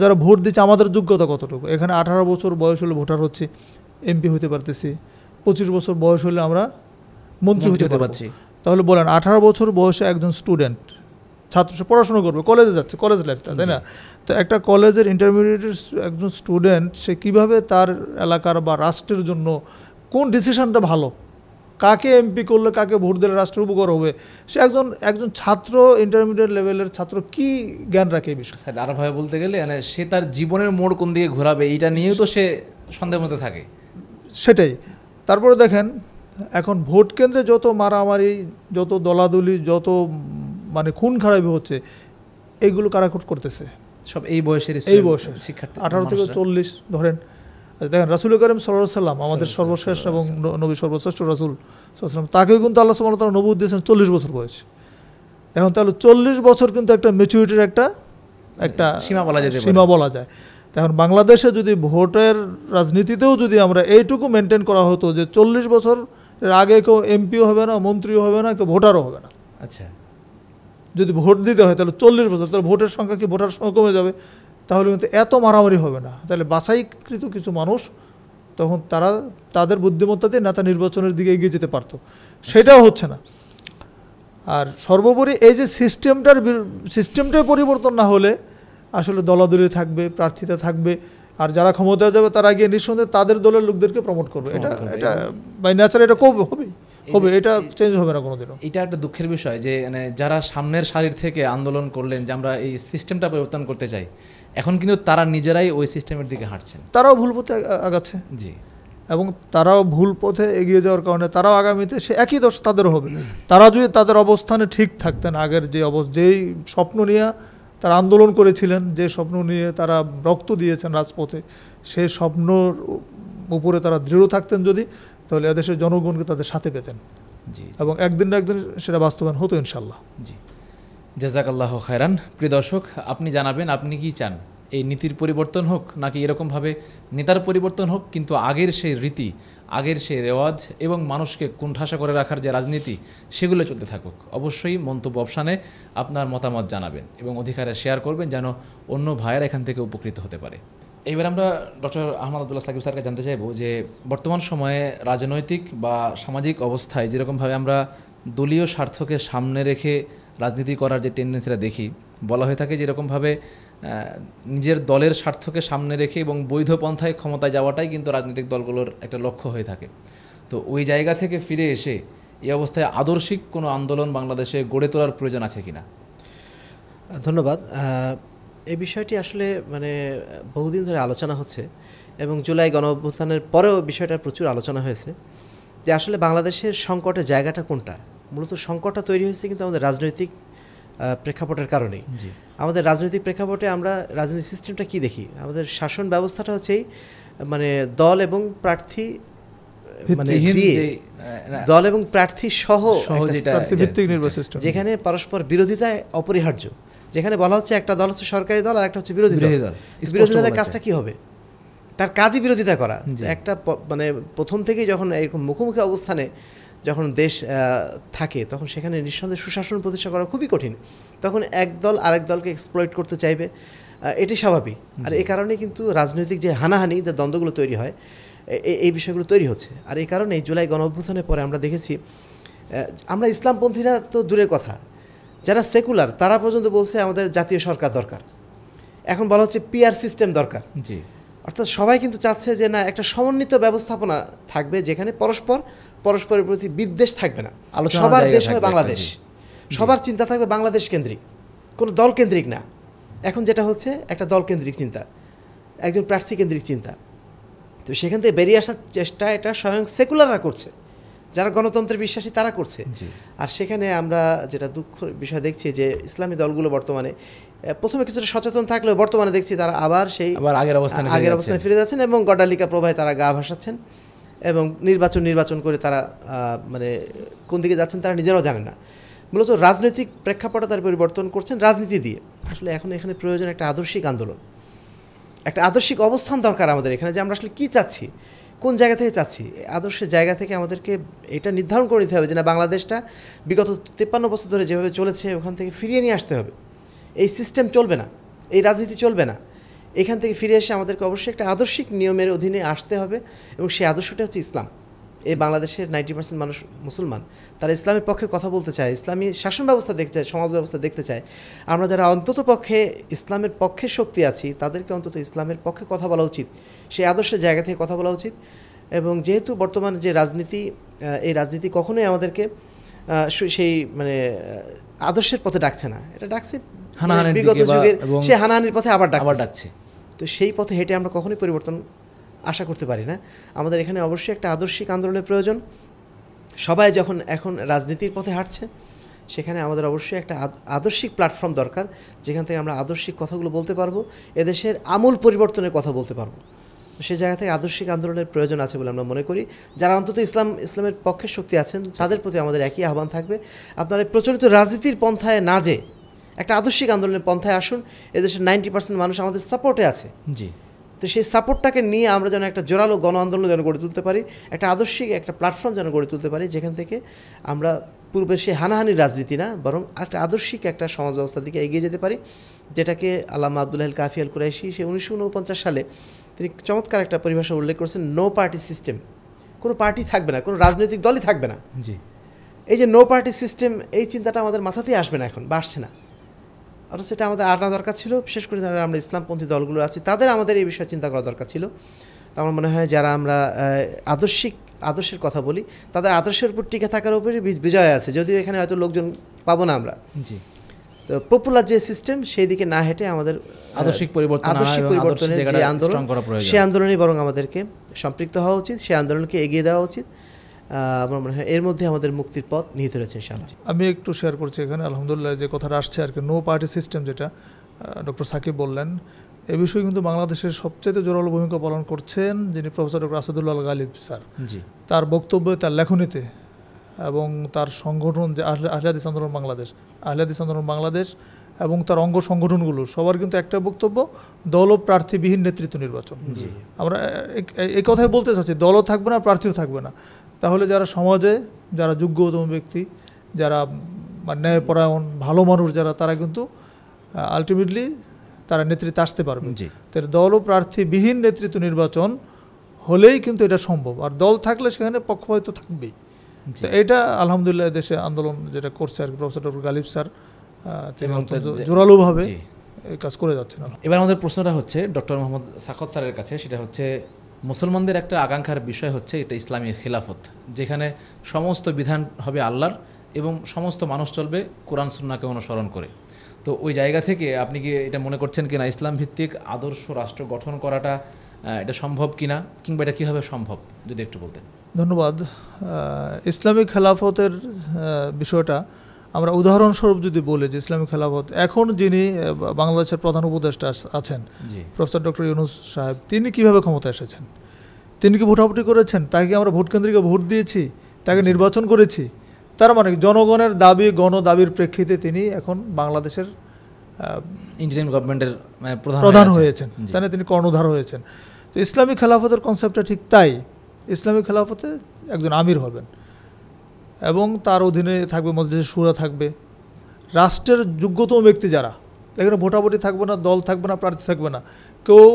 যারা ভোট দিচ্ছি, আমাদের যোগ্যতা কতটুকু? এখানে 18 বছর বয়স হলে ভোটার হচ্ছে, এমপি হতে পারতেছি। 25 বছর বয়স হলে আমরা মন্ত্রী হতে পারছি। তাহলে বলেন 18 বছর বয়সে একজন স্টুডেন্ট, ছাত্র, সে পড়াশোনা করবে, কলেজে যাচ্ছে, কলেজ লাইফটা, তাই না? তো একটা কলেজের ইন্টারমিডিয়েটের একজন স্টুডেন্ট, সে কিভাবে তার এলাকার বা রাষ্ট্রের জন্য কোন ডিসিশনটা ভালো, কাকে এমপি করলে, কাকে ভোট দিলে রাষ্ট্রের উপকার হবে, সে একজন ছাত্র, ইন্টারমিডিয়েট লেভেলের ছাত্র কি জ্ঞান রাখে এই বিষয়ে? আরোভাবে বলতে গেলে মানে সে তার জীবনের মোড় কোন দিকে ঘোরাবে, এইটা নিয়েও তো সে সন্দেহের মধ্যে থাকে। সেটাই। তারপরে দেখেন এখন ভোট কেন্দ্রে যত মারামারি, যত দলাদলি, যত মানে খুন খারাপি হচ্ছে, এইগুলো কারা করতেছে? সব এই বয়সের শিক্ষার্থী, 18 থেকে 40 ধরেন। দেখেন রাসূল করিম সাল্লাল্লাহু আলাইহি সাল্লাম, আমাদের সর্বশেষ এবং নবী সর্বশ্রেষ্ঠ রাসূল সাল্লাল্লাহু আলাইহি সাল্লাম, তাকেও কিন্তু আল্লাহ সুবহানাহু ওয়া তাআলা নবুয়ত দিয়েছেন 40 বছর বয়স। এখন তাহলে 40 বছর কিন্তু একটা ম্যাচুরিটির একটা সীমা বলা যায়। এখন বাংলাদেশে যদি ভোটের রাজনীতিতেও যদি আমরা এইটুকু মেনটেন করা হতো যে 40 বছরের আগে কেউ এমপিও হবে না, মন্ত্রীও হবে না, কেউ ভোটারও হবে না। আচ্ছা, যদি ভোট দিতে হয় তাহলে 40 বছর, তাহলে ভোটের সংখ্যা কি, ভোটার সংখ্যা কমে যাবে, তাহলে কিন্তু এত মারামারি হবে না। তাহলে বাছাইকৃত কিছু মানুষ তখন তাদের বুদ্ধিমত্তাতে নেতা নির্বাচনের দিকে এগিয়ে যেতে পারতো, সেটাও হচ্ছে না। আর সর্বোপরি এই যে সিস্টেমটাই পরিবর্তন না হলে আসলে দলাদলি থাকবে, প্রার্থিতা থাকবে, আর যারা ক্ষমতায় যাবে তারা গিয়ে নিঃসন্দেহে তাদের দলের লোকদেরকে প্রমোট করবে। এটা বাই নেচার এটা হবে, এটা চেঞ্জ হবে না কোনোদিনও। এটা একটা দুঃখের বিষয় যে মানে যারা সামনের সারির থেকে আন্দোলন করলেন যে আমরা এই সিস্টেমটা পরিবর্তন করতে চাই, এখন কিন্তু তারা নিজেরাই ওই সিস্টেমের দিকে হাঁটছেন, তারাও ভুল পথে আগাচ্ছে। জি, এবং তারাও ভুল পথে এগিয়ে যাওয়ার কারণে তারাও আগামীতে সে একই দোষ তাদেরও হবে। তারা যদি তাদের অবস্থানে ঠিক থাকতেন, আগের যেই স্বপ্ন নিয়ে তারা আন্দোলন করেছিলেন, যে স্বপ্ন নিয়ে তারা রক্ত দিয়েছেন রাজপথে, সেই স্বপ্নর উপরে তারা দৃঢ় থাকতেন যদি, তাহলে এদেশের জনগণকে তাদের সাথে পেতেন। জি, এবং একদিন না একদিন সেটা বাস্তবায়ন হতো ইনশাল্লাহ। জি, জাযাকাল্লাহু খায়রান। প্রিয় দর্শক, আপনি জানাবেন আপনি কি চান, এই নীতির পরিবর্তন হোক নাকি এরকমভাবে নেতার পরিবর্তন হোক, কিন্তু আগের সেই রীতি, আগের সেই রেওয়াজ এবং মানুষকে কুণ্ঠাসা করে রাখার যে রাজনীতি, সেগুলো চলতে থাকুক? অবশ্যই মন্তব্য অপশানে আপনার মতামত জানাবেন এবং অধিকারে শেয়ার করবেন, যেন অন্য ভাইয়েরা এখান থেকে উপকৃত হতে পারে। এইবার আমরা ডক্টর আহমদ আব্দুল্লাহ সাকিব স্যারকে জানতে চাইব যে বর্তমান সময়ে রাজনৈতিক বা সামাজিক অবস্থায় যেরকমভাবে আমরা দলীয় স্বার্থকে সামনে রেখে রাজনীতি করার যে টেন্ডেন্সিটা দেখি, বলা হয়ে থাকে যেরকমভাবে নিজের দলের স্বার্থকে সামনে রেখে এবং বৈধ পন্থায় ক্ষমতায় যাওয়াটাই কিন্তু রাজনৈতিক দলগুলোর একটা লক্ষ্য হয়ে থাকে। তো ওই জায়গা থেকে ফিরে এসে এই অবস্থায় আদর্শিক কোনো আন্দোলন বাংলাদেশে গড়ে তোলার প্রয়োজন আছে কিনা? ধন্যবাদ। এই বিষয়টি আসলে মানে বহুদিন ধরে আলোচনা হচ্ছে এবং জুলাই গণঅভ্যুত্থানের পরেও বিষয়টা প্রচুর আলোচনা হয়েছে যে আসলে বাংলাদেশের সংকটের জায়গাটা কোনটা। মূলত সংকটটা তৈরি হয়েছে কিন্তু আমাদের রাজনৈতিক প্রেক্ষাপটের কারণেই। জি আমাদের রাজনৈতিক প্রেক্ষাপটে আমরা রাজনৈতিক সিস্টেমটা কি দেখি, আমাদের শাসন ব্যবস্থাটা হচ্ছেই মানে দল এবং প্রার্থী মানে ভিত্তিহীন দিয়ে যে, দল এবং প্রার্থী সহ একটা যেটা- প্রার্থী ভিত্তিক system, নির্বাচন সিস্টেম। যেখানে পরস্পর বিরোধিতা অপরিহার্য, যেখানে বলা হচ্ছে একটা দল হচ্ছে সরকারি দল আর একটা হচ্ছে বিরোধী দল। বিরোধী দল স্পষ্ট বিরোধী দলের বলা কাজটা আছে। কি হবে? তার কাজই বিরোধিতা করা। জি। একটা মানে প্রথম থেকেই যখন এরকম মুখোমুখি অবস্থানে যখন দেশ থাকে তখন সেখানে নিঃসন্দেহে সুশাসন প্রতিষ্ঠা করা খুবই কঠিন। তখন এক দল আরেক দলকে এক্সপ্লয়েট করতে চাইবে, এটি স্বাভাবিক। আর এই কারণে কিন্তু রাজনৈতিক যে হানাহানি, যে দ্বন্দ্বগুলো তৈরি হয়, এই বিষয়গুলো তৈরি হচ্ছে। আর এই কারণে জুলাই গণঅভ্যুত্থানের পরে আমরা দেখেছি আমরা ইসলামপন্থীরা তো দূরের কথা, যারা সেকুলার তারা পর্যন্ত বলছে আমাদের জাতীয় সরকার দরকার। এখন বলা হচ্ছে পিআর সিস্টেম দরকার। জি অর্থাৎ সবাই কিন্তু চাচ্ছে যে না, একটা সমন্বিত ব্যবস্থাপনা থাকবে যেখানে পরস্পরের প্রতি বিদ্বেষ থাকবে না, আলোচনার সবার জায়গা দেশ হবে থাকবে বাংলাদেশ, একটা, সবার চিন্তা থাকবে বাংলাদেশ কেন্দ্রিক, কোনো দল কেন্দ্রিক না। এখন যেটা হচ্ছে একটা দল কেন্দ্রিক চিন্তা, একজন প্রার্থী কেন্দ্রিক চিন্তা। তো সেখান থেকে বেরিয়ে আসার চেষ্টা এটা স্বয়ং সেকুলাররা করছে, যারা গণতন্ত্রে বিশ্বাসী তারা করছে। জি আর সেখানে আমরা যেটা দুঃখের বিষয় দেখছি যে ইসলামী দলগুলো বর্তমানে প্রথমে কিছুটা সচেতন থাকলেও বর্তমানে দেখছি তারা আবার সেই আবার আগের অবস্থানে ফিরে যাচ্ছেন এবং গড্ডালিকা প্রভায় তারা গা ভাসাচ্ছেন এবং নির্বাচন করে তারা মানে কোন দিকে যাচ্ছেন তারা নিজেরাও জানেন না। মূলত রাজনৈতিক প্রেক্ষাপটে তার পরিবর্তন করছেন রাজনীতি দিয়ে। আসলে এখন এখানে প্রয়োজন একটা আদর্শিক আন্দোলন, একটা আদর্শিক অবস্থান দরকার আমাদের এখানে, যে আমরা আসলে কী চাচ্ছি, কোন জায়গা থেকে চাচ্ছি। আদর্শের জায়গা থেকে আমাদেরকে এটা নির্ধারণ করে নিতে হবে যে না, বাংলাদেশটা বিগত 53 বছর ধরে যেভাবে চলেছে ওখান থেকে ফিরিয়ে নিয়ে আসতে হবে। এই সিস্টেম চলবে না, এই রাজনীতি চলবে না। এখান থেকে ফিরে এসে আমাদেরকে অবশ্যই একটা আদর্শিক নিয়মের অধীনে আসতে হবে এবং সেই আদর্শটা হচ্ছে ইসলাম। এই বাংলাদেশের 90% মানুষ মুসলমান, তারা ইসলামের পক্ষে কথা বলতে চায়, ইসলামী শাসন ব্যবস্থা দেখতে চায়, সমাজ ব্যবস্থা দেখতে চায়। আমরা যারা অন্তত পক্ষে ইসলামের পক্ষে শক্তি আছি তাদেরকে অন্তত ইসলামের পক্ষে কথা বলা উচিত, সেই আদর্শের জায়গা থেকে কথা বলা উচিত। এবং যেহেতু বর্তমান যে রাজনীতি, এই রাজনীতি কখনোই আমাদেরকে সেই মানে আদর্শের পথে ডাকছে না, এটা ডাকছে হানাহানির বিগত দিকে যুগের এবং সেই হানাহানির পথে আবার আবার ডাকছে। ডাকছে। তো সেই পথে হেঁটে আমরা কখনোই পরিবর্তন আশা করতে পারি না। আমাদের এখানে অবশ্যই একটা আদর্শিক আন্দোলনের প্রয়োজন। সবাই যখন এখন রাজনীতির পথে হাঁটছে সেখানে আমাদের অবশ্যই একটা আদর্শিক প্ল্যাটফর্ম দরকার, যেখান থেকে আমরা আদর্শিক কথাগুলো বলতে পারবো, এদেশের আমূল পরিবর্তনের কথা বলতে পারবো। তো সেই জায়গা থেকে আদর্শিক আন্দোলনের প্রয়োজন আছে বলে আমরা মনে করি। যারা অন্তত ইসলামের পক্ষে শক্তি আছেন তাদের প্রতি আমাদের একই আহ্বান থাকবে, আপনারা প্রচলিত রাজনীতির পন্থায় না যে একটা আদর্শিক আন্দোলনের পন্থায় আসুন। এদেশের 90% মানুষ আমাদের সাপোর্টে আছে। জি তো সেই সাপোর্টটাকে নিয়ে আমরা যেন একটা জোরালো গণ আন্দোলন যেন গড়ে তুলতে পারি, একটা আদর্শিক একটা প্ল্যাটফর্ম যেন গড়ে তুলতে পারি, যেখান থেকে আমরা পূর্বের সেই হানাহানির রাজনীতি না, বরং একটা আদর্শিক একটা সমাজ ব্যবস্থার দিকে এগিয়ে যেতে পারি, যেটাকে আল্লামা আব্দুল হাই কাফি আল কুরাইশি সে 1949 সালে তিনি চমৎকার একটা পরিভাষা উল্লেখ করেছেন, নো পার্টি সিস্টেম। কোনো পার্টি থাকবে না, কোনো রাজনৈতিক দলই থাকবে না। জি এই যে নো পার্টি সিস্টেম, এই চিন্তাটা আমাদের মাথাতেই আসবে না এখন, বা আসছে না। অথচ সেটা আমাদের আনা দরকার ছিল, বিশেষ করে যারা আমরা ইসলামপন্থী দলগুলো আছি তাদের আমাদের এই বিষয়ে চিন্তা করা দরকার ছিল। তো আমার মনে হয় যারা আমরা আদর্শের কথা বলি তাদের আদর্শের উপর টিকে থাকার উপরে বিজয় আছে, যদিও এখানে হয়তো লোকজন পাবো না আমরা। জি তো পপুলার যে সিস্টেম সেই দিকে না হেঁটে আমাদের আদর্শিক পরিবর্তনের যে আন্দোলন, সেই আন্দোলনই বরং আমাদেরকে সম্পৃক্ত হওয়া উচিত, সেই আন্দোলনকে এগিয়ে দেওয়া উচিত। আমার মনে হয় এর মধ্যে আমাদের মুক্তির পথ নিহিত রয়েছে ইনশাআল্লাহ। আমি একটু শেয়ার করছি এখানে, আলহামদুলিল্লাহ যে কথাটা আসছে আর কি, নো পার্টি সিস্টেম যেটা ডক্টর সাকিব বললেন, এ বিষয়ে কিন্তু বাংলাদেশের সবচেয়ে জোরালো ভূমিকা পালন করছেন যিনি professor doctor Asadullah Galib sir. জি তার বক্তব্যে, তার লেখনীতে এবং তার সংগঠন যে আহলে হাদিস আন্দোলন বাংলাদেশ এবং তার অঙ্গ সংগঠনগুলো সবার কিন্তু একটা বক্তব্য, দল ও প্রার্থীবিহীন নেতৃত্ব নির্বাচন। আমরা এই কথাই বলতে চাচ্ছি, দলও থাকবে না, প্রার্থীও থাকবে না। তাহলে যারা সমাজে যারা যোগ্যতম ব্যক্তি, যারা ন্যায়পরায়ণ ভালো মানুষ যারা, তারা কিন্তু আলটিমেটলি তারা নেতৃত্বে আসতে পারবে। তাই দল ও প্রার্থীবিহীন নেতৃত্ব নির্বাচন হলেই কিন্তু এটা সম্ভব, আর দল থাকলে সেখানে পক্ষপাতিত্ব থাকবেই। তো এটা আলহামদুলিল্লাহ দেশে আন্দোলন যেটা করছে আর কি প্রফেসর ডক্টর গালিব স্যার, তিনি অত্যন্ত জোরালোভাবে এই কাজ করে যাচ্ছেন। এবার আমাদের প্রশ্নটা হচ্ছে ডক্টর মোহাম্মদ সাখত স্যারের কাছে, সেটা হচ্ছে মুসলমানদের একটা আকাঙ্ক্ষার বিষয় হচ্ছে এটা ইসলামী খিলাফত, যেখানে সমস্ত বিধান হবে আল্লাহর এবং সমস্ত মানুষ চলবে কোরআন সুন্নাহকে অনুসরণ করে। তো ওই জায়গা থেকে আপনি কি এটা মনে করছেন কিনা ইসলাম ভিত্তিক আদর্শ রাষ্ট্র গঠন করাটা এটা সম্ভব কিনা, কিংবা এটা কীভাবে সম্ভব যদি একটু বলতেন? ধন্যবাদ। ইসলামিক খেলাফতের বিষয়টা আমরা উদাহরণস্বরূপ যদি বলি যে ইসলামী খেলাফত এখন যিনি বাংলাদেশের প্রধান উপদেষ্টা আছেন প্রফেসর ডক্টর ইউনূস সাহেব, তিনি কিভাবে ক্ষমতায় এসেছেন? তিনি কি ভোটাভুটি করেছেন? তাকে আমরা ভোট কেন্দ্রিকে ভোট দিয়েছি, তাকে নির্বাচন করেছি। তার মানে জনগণের দাবি, গণদাবির প্রেক্ষিতে তিনি এখন বাংলাদেশের ইন্ডিয়ান গভর্নমেন্টের প্রধান হয়েছেন, তাই না? তিনি কর্ণধার হয়েছেন। তো ইসলামী খেলাফতের কনসেপ্টটা ঠিক তাই। ইসলামী খেলাফতে একজন আমির হবেন এবং তার অধীনে থাকবে মজলিসে শুরা থাকবে, রাষ্ট্রের যোগ্যতম ব্যক্তি যারা, এখানে ভোটাভুটি থাকবে না, দল থাকবে না, প্রার্থী থাকবে না, কেউ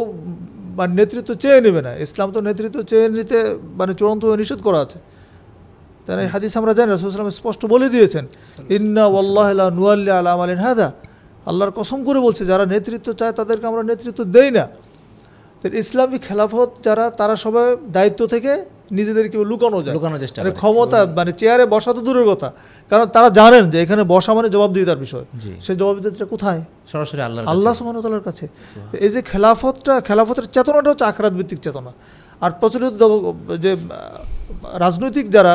মানে নেতৃত্ব চেয়ে নেবে না। ইসলাম তো নেতৃত্ব চেয়ে নিতে মানে চূড়ান্তভাবে নিষেধ করা আছে, তাই না? হাদিস আমরা জানি, রাসূলুল্লাহ সাল্লাল্লাহু আলাইহি ওয়াসাল্লাম স্পষ্ট বলে দিয়েছেন, ইন্না ওয়াল্লাহি লা নুওয়াল্লি আলা আমালিন হাদা, আল্লাহর কসম করে বলছে যারা নেতৃত্ব চায় তাদেরকে আমরা নেতৃত্ব দেই না। তো ইসলামী খেলাফত যারা, তারা সবাই দায়িত্ব থেকে নিজেদেরকে লুকানোর চেষ্টা করে, ক্ষমতা মানে চেয়ারে বসা তো দূরের কথা, কারণ তারা জানেন যে এখানে বসা মানে জবাবদিহিতার বিষয়। সেই জবাবদিহিতাটা কোথায়? সরাসরি আল্লাহ সুবহানাহু ওয়া তাআলার কাছে। এই যে খেলাফতের চেতনাটা হচ্ছে আখিরাত ভিত্তিক চেতনা। আর প্রচলিত যে রাজনৈতিক যারা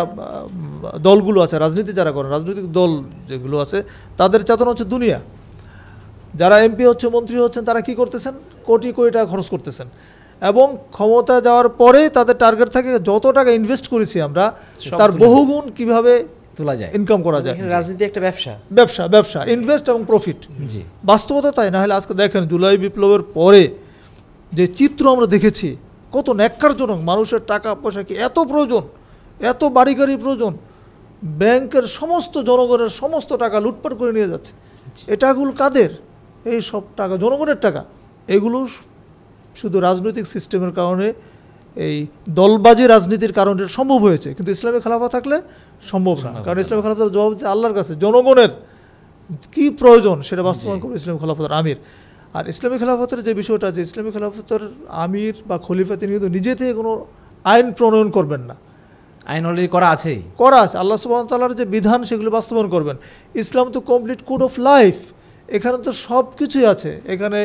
দলগুলো আছে, রাজনীতি যারা করেন, রাজনৈতিক দল যেগুলো আছে, তাদের চেতনা হচ্ছে দুনিয়া। যারা এমপি হচ্ছে, মন্ত্রী হচ্ছেন, তারা কি করতেছেন? কোটি কোটি টাকা খরচ করতেছেন এবং ক্ষমতা যাওয়ার পরে তাদের টার্গেট থাকে যত টাকা ইনভেস্ট করেছি আমরা তার বহুগুণ কিভাবে তোলা যায়, ইনকাম করা যায়। রাজনীতি একটা ব্যবসা ইনভেস্ট এবং প্রফিট। বাস্তবতা তাই। না হলে আজকে দেখেন জুলাই বিপ্লবের পরে যে চিত্র আমরা দেখেছি, কত ন্যাক্কারজনক। মানুষের টাকা পয়সা কি এত প্রয়োজন, এত বাড়ি গাড়ি প্রয়োজন, ব্যাংকের সমস্ত জনগণের সমস্ত টাকা লুটপাট করে নিয়ে যাচ্ছে। এই টাকাগুলো কাদের? এই সব টাকা জনগণের টাকা। এগুলো শুধু রাজনৈতিক সিস্টেমের কারণে, এই দলবাজি রাজনীতির কারণে সম্ভব হয়েছে, কিন্তু ইসলামী খেলাফত থাকলে সম্ভব না। কারণ ইসলামী খেলাফতের জবাব আল্লাহর কাছে, জনগণের কি প্রয়োজন সেটা বাস্তবায়ন করবে ইসলামী খেলাফতের আমির। আর ইসলামী খেলাফতের যে বিষয়টা, যে ইসলামী খেলাফতের আমির বা খলিফা তিনি কিন্তু নিজে থেকে কোনো আইন প্রণয়ন করবেন না, আইন অলরেডি করা আছে। আল্লাহ সুবহানাহু ওয়া তাআলার যে বিধান সেগুলো বাস্তবায়ন করবেন। ইসলাম তো কমপ্লিট কোড অফ লাইফ, এখানে তো সব কিছুই আছে। এখানে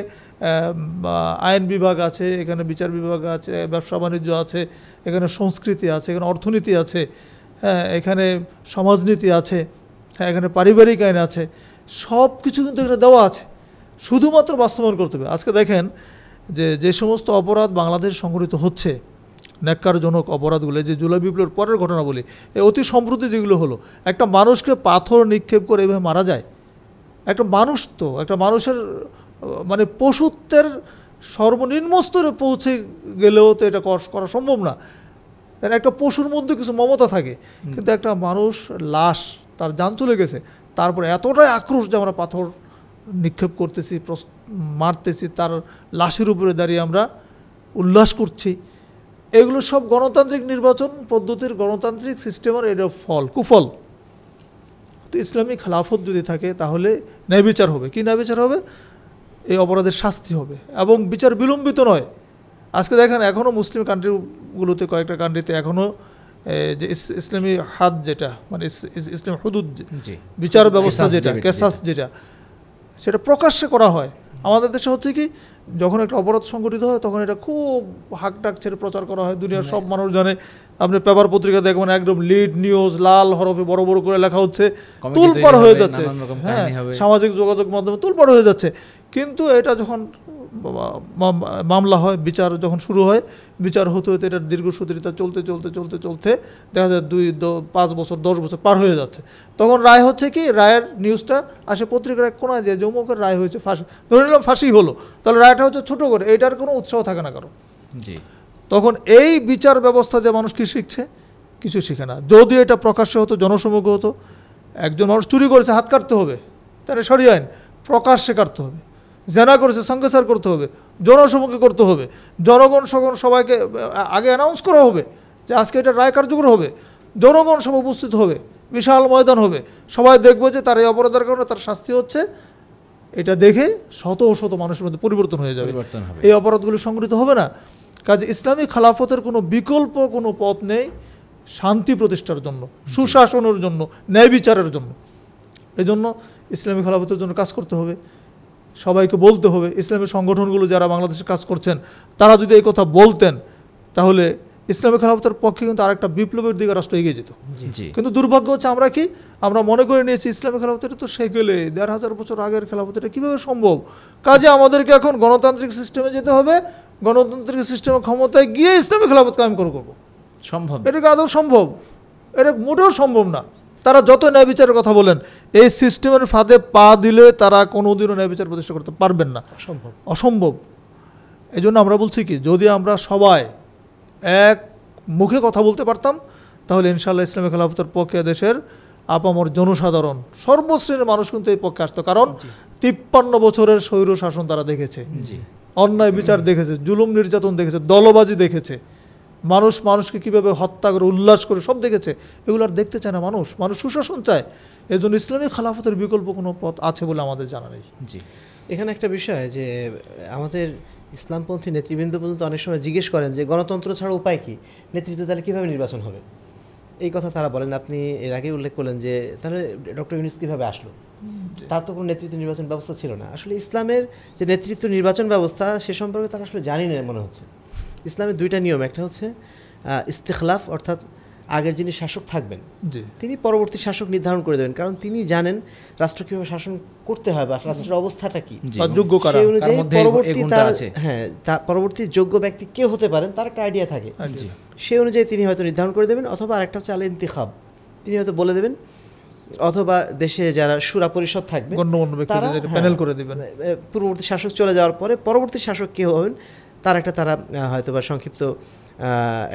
আইন বিভাগ আছে, এখানে বিচার বিভাগ আছে, ব্যবসা বাণিজ্য আছে, এখানে সংস্কৃতি আছে, এখানে অর্থনীতি আছে, হ্যাঁ, এখানে সমাজনীতি আছে, হ্যাঁ, এখানে পারিবারিক আইন আছে, সব কিছু কিন্তু এখানে দেওয়া আছে, শুধুমাত্র বাস্তবায়ন করতে হবে। আজকে দেখেন যে সমস্ত অপরাধ বাংলাদেশ সংঘটিত হচ্ছে, ন্যাক্কারজনক অপরাধগুলো, যে জুলাই বিপ্লবের পরের ঘটনা বলি, এই অতি সম্প্রতি যেগুলো হলো, একটা মানুষকে পাথর নিক্ষেপ করে এভাবে মারা যায়। একটা মানুষ তো, একটা মানুষের মানে পশুত্বের সর্বনিম্ন স্তরে পৌঁছে গেলেও তো এটা করা সম্ভব না। একটা পশুর মধ্যে কিছু মমতা থাকে, কিন্তু একটা মানুষ লাশ, তার জান চলে গেছে, তারপরে এতটাই আক্রোশ যে আমরা পাথর নিক্ষেপ করতেছি, মারতেছি, তার লাশের উপরে দাঁড়িয়ে আমরা উল্লাস করছি। এগুলো সব গণতান্ত্রিক নির্বাচন পদ্ধতির, গণতান্ত্রিক সিস্টেমের এটা কুফল। তো ইসলামী খেলাফত যদি থাকে তাহলে ন্যায় বিচার হবে। কি ন্যায় বিচার হবে? এই অপরাধের শাস্তি হবে এবং বিচার বিলম্বিত নয়। আজকে দেখেন এখনও মুসলিম কান্ট্রিগুলোতে, কয়েকটা কান্ট্রিতে এখনও যে ইসলামী হাদ, যেটা মানে ইসলামী হুদুদ বিচার ব্যবস্থা, যেটা কেসাস, যেটা সেটা প্রকাশ্যে করা হয়। আমাদের দেশে হচ্ছে কি, যখন একটা অপরাধ সংঘটিত হয় তখন এটা খুব হাকডাক ছেড়ে প্রচার করা হয়, দুনিয়ার সব মানুষ জানে। আপনি পেপার পত্রিকা দেখবেন একদম লিড নিউজ লাল হরফে বড় বড় করে লেখা হচ্ছে, তুলপাড় হয়ে যাচ্ছে, হ্যাঁ, সামাজিক যোগাযোগ মাধ্যমে তুলপাড় হয়ে যাচ্ছে। কিন্তু এটা যখন মামলা হয়, বিচার যখন শুরু হয়, বিচার হতে হতে এটার দীর্ঘসূত্রিতা চলতে চলতে চলতে চলতে দেখা যায় 5 বছর 10 বছর পার হয়ে যাচ্ছে। তখন রায় হচ্ছে কি, রায়ের নিউজটা আসে পত্রিকার এক কোনায় দিয়ে, যমুকের রায় হয়েছে ফাঁসি, ধরে নিলাম ফাঁসি হলো, তাহলে রায়টা হচ্ছে ছোটো করে, এইটার কোনো উৎসাহ থাকে না কারো। তখন এই বিচার ব্যবস্থা যে মানুষ কি শিখছে, কিছু শিখে না। যদি এটা প্রকাশ্য হতো, জনসমুখে হতো, একজন মানুষ চুরি করেছে হাত কাটতে হবে, তাহলে শরীয়ত আইন প্রকাশ্যে কাটতে হবে। জেনা করেছে সঙ্গেসার করতে হবে, জনসমুখে করতে হবে, জনগণ সবাইকে আগে অ্যানাউন্স করা হবে যে আজকে এটা রায় কার্যকর হবে, জনগণ সব উপস্থিত হবে, বিশাল ময়দান হবে, সবাই দেখবে যে তার এই অপরাধের কারণে তার শাস্তি হচ্ছে। এটা দেখে শত শত মানুষের মধ্যে পরিবর্তন হয়ে যাবে, এই অপরাধগুলো সংঘটিত হবে না। কাজে ইসলামী খেলাফতের কোনো বিকল্প কোনো পথ নেই শান্তি প্রতিষ্ঠার জন্য, সুশাসনের জন্য, ন্যায় বিচারের জন্য। এজন্য ইসলামী খেলাফতের জন্য কাজ করতে হবে, সবাইকে বলতে হবে। ইসলামী সংগঠনগুলো যারা বাংলাদেশে কাজ করছেন তারা যদি এই কথা বলতেন তাহলে ইসলামী খেলাফতের পক্ষে কিন্তু আরেকটা বিপ্লবের দিকে রাষ্ট্র এগিয়ে যেত। জি কিন্তু দুর্ভাগ্য হচ্ছে আমরা মনে করে নিয়েছি ইসলামী খেলাফতের তো সেকেলে ১,৫০০ বছর আগের খেলাফত, এটা কীভাবে সম্ভব? কাজে আমাদেরকে এখন গণতান্ত্রিক সিস্টেমে যেতে হবে, গণতান্ত্রিক সিস্টেমে ক্ষমতায় গিয়ে ইসলামী খেলাফত কায়েম করবো। সম্ভব? এটা কি আদৌ সম্ভব? এটা মোটেও সম্ভব না। তারা যত ন্যায় বিচারের কথা বলেন, এই সিস্টেমের ফাঁদে পা দিলে তারা কোনোদিনও ন্যায় বিচার প্রতিষ্ঠা করতে পারবেন না, অসম্ভব। এই জন্য আমরা বলছি কি, যদি আমরা সবাই এক মুখে কথা বলতে পারতাম তাহলে ইনশাআল্লাহ ইসলামী খেলাফতের পক্ষে দেশের আপামর জনসাধারণ সর্বশ্রেণীর মানুষ কিন্তু এই পক্ষে আসতো। কারণ ৫৩ বছরের স্বৈর শাসন তারা দেখেছে, অন্যায় বিচার দেখেছে, জুলুম নির্যাতন দেখেছে, দলবাজি দেখেছে, মানুষকে কীভাবে হত্যা করে উল্লাস করে সব দেখেছে। এগুলো আর দেখতে চায় না মানুষ সুশাসন চায়। এই জন্য ইসলামী খেলাফতের বিকল্প কোনো পথ আছে বলে আমাদের জানা নেই। জি, এখানে একটা বিষয় যে আমাদের ইসলামপন্থী নেতৃবৃন্দ পর্যন্ত অনেক সময় জিজ্ঞেস করেন যে গণতন্ত্র ছাড়া উপায় কী, নেতৃত্ব তাহলে কীভাবে নির্বাচন হবে, এই কথা তারা বলেন। আপনি এর আগে উল্লেখ করলেন যে তাহলে ডক্টর ইউনূস কীভাবে আসলো, তার তো কোনো নেতৃত্ব নির্বাচন ব্যবস্থা ছিল না। আসলে ইসলামের যে নেতৃত্ব নির্বাচন ব্যবস্থা সে সম্পর্কে তারা আসলে জানি না মনে হচ্ছে। ইসলামের দুইটা নিয়ম, একটা হচ্ছে ইস্তেখলাফ, অর্থাৎ আগের যিনি শাসক থাকবেন তিনি পরবর্তী শাসক নির্ধারণ করে দেবেন, কারণ তিনি জানেন রাষ্ট্র কীভাবে শাসন করতে হয় বা রাষ্ট্রের অবস্থাটা কী, সেই অনুযায়ী পরবর্তী যোগ্য ব্যক্তি কে হতে পারেন তার একটা আইডিয়া থাকে, সেই অনুযায়ী তিনি হয়তো নির্ধারণ করে দেবেন। অথবা আরেকটা হচ্ছে আল ইন্তিখাব, তিনি হয়তো বলে দেবেন, অথবা দেশে যারা শুরা পরিষদ থাকবে তারা প্যানেল করে দেবেন। পূর্ববর্তী শাসক চলে যাওয়ার পরে পরবর্তী শাসক কে হবেন তারা হয়তো বা সংক্ষিপ্ত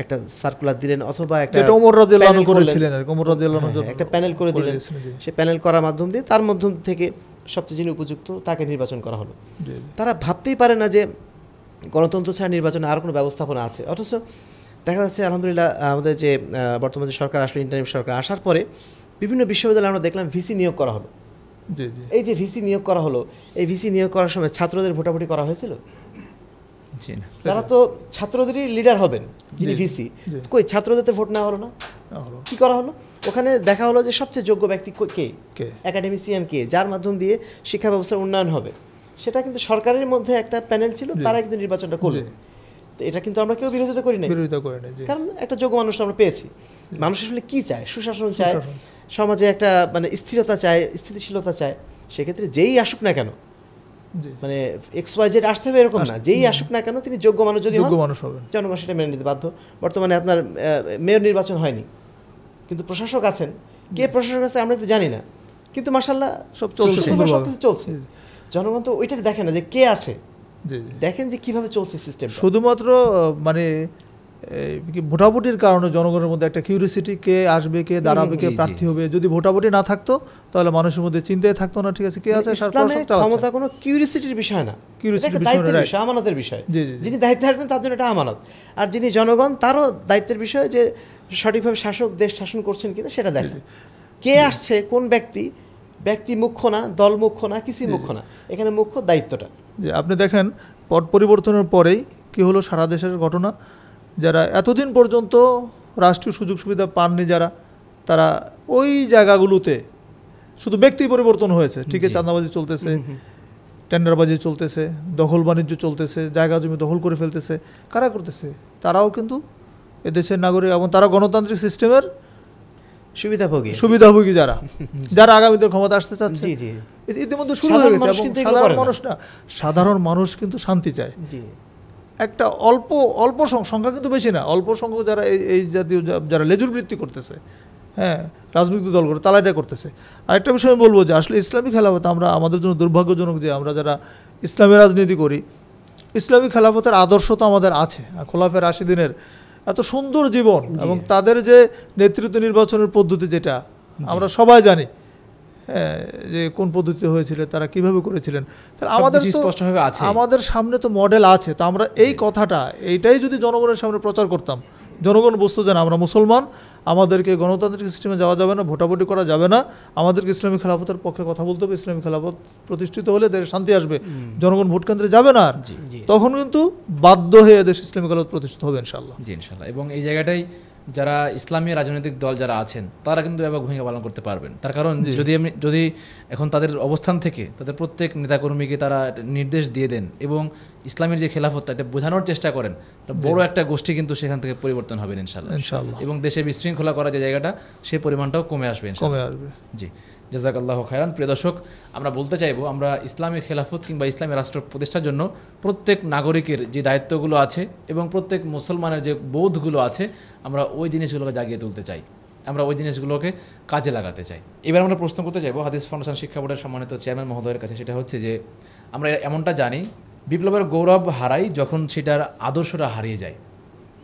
একটা সার্কুলার দিলেন, অথবা একটা ওমর রাদিয়াল্লাহু আনহু করেছিলেন, ওমর রাদিয়াল্লাহু আনহু একটা প্যানেল করে দিলেন। সেই প্যানেল করার মাধ্যম দিয়ে তার মধ্যম থেকে সবচেয়ে যিনি উপযুক্ত তাকে নির্বাচন করা হলো। তারা ভাবতেই পারে না যে গণতন্ত্র ছাড়া নির্বাচনে আর কোনো ব্যবস্থাপনা আছে। অথচ দেখা যাচ্ছে আলহামদুলিল্লাহ আমাদের যে বর্তমান যে সরকার আসলো, ইন্টারিম সরকার আসার পরে বিভিন্ন বিশ্ববিদ্যালয়ে আমরা দেখলাম ভিসি নিয়োগ করা হলো। এই যে ভিসি নিয়োগ করা হলো, এই ভিসি নিয়োগ করার সময় ছাত্রদের ভোটাভুটি করা হয়েছিল? তারা তো ছাত্রদেরই লিডার হবেন যিনি ভিসি, কই ছাত্রদের ভোট নেওয়া হলো না? কি করা হলো? ওখানে দেখা হলো যে সবচেয়ে যোগ্য ব্যক্তি কে, একাডেমিসিয়ান কে, যার মাধ্যম দিয়ে শিক্ষা ব্যবস্থার উন্নয়ন হবে, সেটা কিন্তু সরকারের মধ্যে একটা প্যানেল ছিল, তারা কিন্তু নির্বাচনটা করলো। তো এটা কিন্তু আমরা কেউ বিরোধিতা করি না, কারণ একটা যোগ্য মানুষ আমরা পেয়েছি। মানুষ আসলে কি চায়? সুশাসন চায়, সমাজে একটা মানে স্থিরতা চায়, স্থিতিশীলতা চায়। সেক্ষেত্রে যেই আসুক না কেন, মানে XYZ আসতে হবে এরকম না, যেই আসুক না কেন তিনি যোগ্য মানুষ যদি হন, জনগণ সেটা মেনে নিতে বাধ্য। বর্তমানে আপনার মেয়র নির্বাচন হয়নি, কিন্তু প্রশাসক আছেন, কে প্রশাসক আছে আমরা তো জানি না, কিন্তু মাশাআল্লাহ সব কিছু চলছে। জনগণ তো ওইটা দেখে না যে কে আছে, দেখেন যে কিভাবে চলছে সিস্টেম। শুধুমাত্র মানে ভোটাভুটির কারণে জনগণের মধ্যে একটা কিউরিসিটি, কে আসবে, কে দাঁড়াবে, কে প্রার্থী হবে। যদি ভোটাভুটি না থাকতো তাহলে মানুষের মধ্যে চিন্তায় থাকতো না, ঠিক আছে কে আছে। ক্ষমতা কোনো কিউরিসিটির বিষয় না, দায়িত্বের বিষয়, আমানতের বিষয়। যিনি দায়িত্বে আসবেন তার জন্য এটা আমানত, আর যিনি জনগণ তারও দায়িত্বের বিষয় যে সঠিকভাবে শাসক দেশ শাসন করছেন কিনা সেটা দেখে। কে আসছে, কোন ব্যক্তি মুখ্য না, দল মুখ্য না, কিছুই মুখ্য না, এখানে মুখ্য দায়িত্বটা। যে আপনি দেখেন পট পরিবর্তনের পরেই কি হলো সারা দেশের ঘটনা। যারা এতদিন পর্যন্ত রাষ্ট্রীয় সুযোগ সুবিধা পাননি যারা, তারা ওই জায়গাগুলোতে শুধু ব্যক্তি পরিবর্তন হয়েছে, ঠিক আছে, চাঁদাবাজি চলতেছে, টেন্ডারবাজি চলতেছে, দখল বাণিজ্য চলতেছে, জায়গা জমি দখল করে ফেলতেছে। কারা করতেছে? তারাও কিন্তু এদেশের নাগরিক, এবং তারা গণতান্ত্রিক সিস্টেমের সুবিধাভোগী যারা আগামীতে ক্ষমতা আসতে চাচ্ছে। ইতিমধ্যে শুরু হয়ে গেছে। এবং সাধারণ মানুষ কিন্তু শান্তি চায়। একটা অল্প সংখ্যা কিন্তু বেশি না, অল্প সংখ্যক যারা এই জাতীয় যারা লেজুর বৃত্তি করতেছে, হ্যাঁ, রাজনৈতিক দল করে তারা এটা করতেছে। আরেকটা বিষয় আমি বলবো যে আসলে ইসলামী খেলাফত, আমরা আমাদের জন্য দুর্ভাগ্যজনক যে আমরা যারা ইসলামী রাজনীতি করি, ইসলামী খেলাফতের আদর্শ তো আমাদের আছে, খোলাফায়ে রাশিদিনের এত সুন্দর জীবন এবং তাদের যে নেতৃত্ব নির্বাচনের পদ্ধতি, যেটা আমরা সবাই জানি যে কোন পদ্ধতিতে হয়েছিল, তারা কিভাবে করেছিলেন, তাহলে আমাদের সামনে তো মডেল আছে। তো আমরা এই কথাটা এইটাই যদি জনগণের সামনে প্রচার করতাম, জনগণ বুঝতো যে আমরা মুসলমান, আমাদেরকে গণতান্ত্রিক সিস্টেমে যাওয়া যাবে না, ভোটাভুটি করা যাবে না, আমাদেরকে ইসলামী খেলাফতের পক্ষে কথা বলতে হবে। ইসলামী খেলাফত প্রতিষ্ঠিত হলে দেশে শান্তি আসবে, জনগণ ভোট কেন্দ্রে যাবে না, আর তখন কিন্তু বাধ্য হয়ে দেশ ইসলামী খেলাফত প্রতিষ্ঠিত হবে ইনশাআল্লাহ। জি ইনশাআল্লাহ। এবং এই জায়গাটাই যারা ইসলামী রাজনৈতিক দল যারা আছেন তারা কিন্তু ব্যাপক ভূমিকা পালন করতে পারবেন। তার কারণ যদি এখন তাদের অবস্থান থেকে তাদের প্রত্যেক নেতাকর্মীকে তারা নির্দেশ দিয়ে দেন এবং ইসলামের যে খেলাফত এটা বোঝানোর চেষ্টা করেন, বড় একটা গোষ্ঠী কিন্তু সেখান থেকে পরিবর্তন হবে ইনশাআল্লাহ, এবং দেশে বিশৃঙ্খলা করা যে জায়গাটা সেই পরিমাণটাও কমে আসবে ইনশাআল্লাহ। জি, জাযাকাল্লাহু খায়রান। প্রিয় দর্শক, আমরা বলতে চাইবো আমরা ইসলামী খেলাফত কিংবা ইসলামী রাষ্ট্র প্রতিষ্ঠার জন্য প্রত্যেক নাগরিকের যে দায়িত্বগুলো আছে এবং প্রত্যেক মুসলমানের যে বোধগুলো আছে আমরা ওই জিনিসগুলোকে জাগিয়ে তুলতে চাই, আমরা ওই জিনিসগুলোকে কাজে লাগাতে চাই। এবার আমরা প্রশ্ন করতে চাইবো হাদিস ফাউন্ডেশন শিক্ষা বোর্ডের সম্মানিত চেয়ারম্যান মহোদয়ের কাছে, সেটা হচ্ছে যে আমরা এমনটা জানি বিপ্লবের গৌরব হারাই যখন সেটার আদর্শটা হারিয়ে যায়,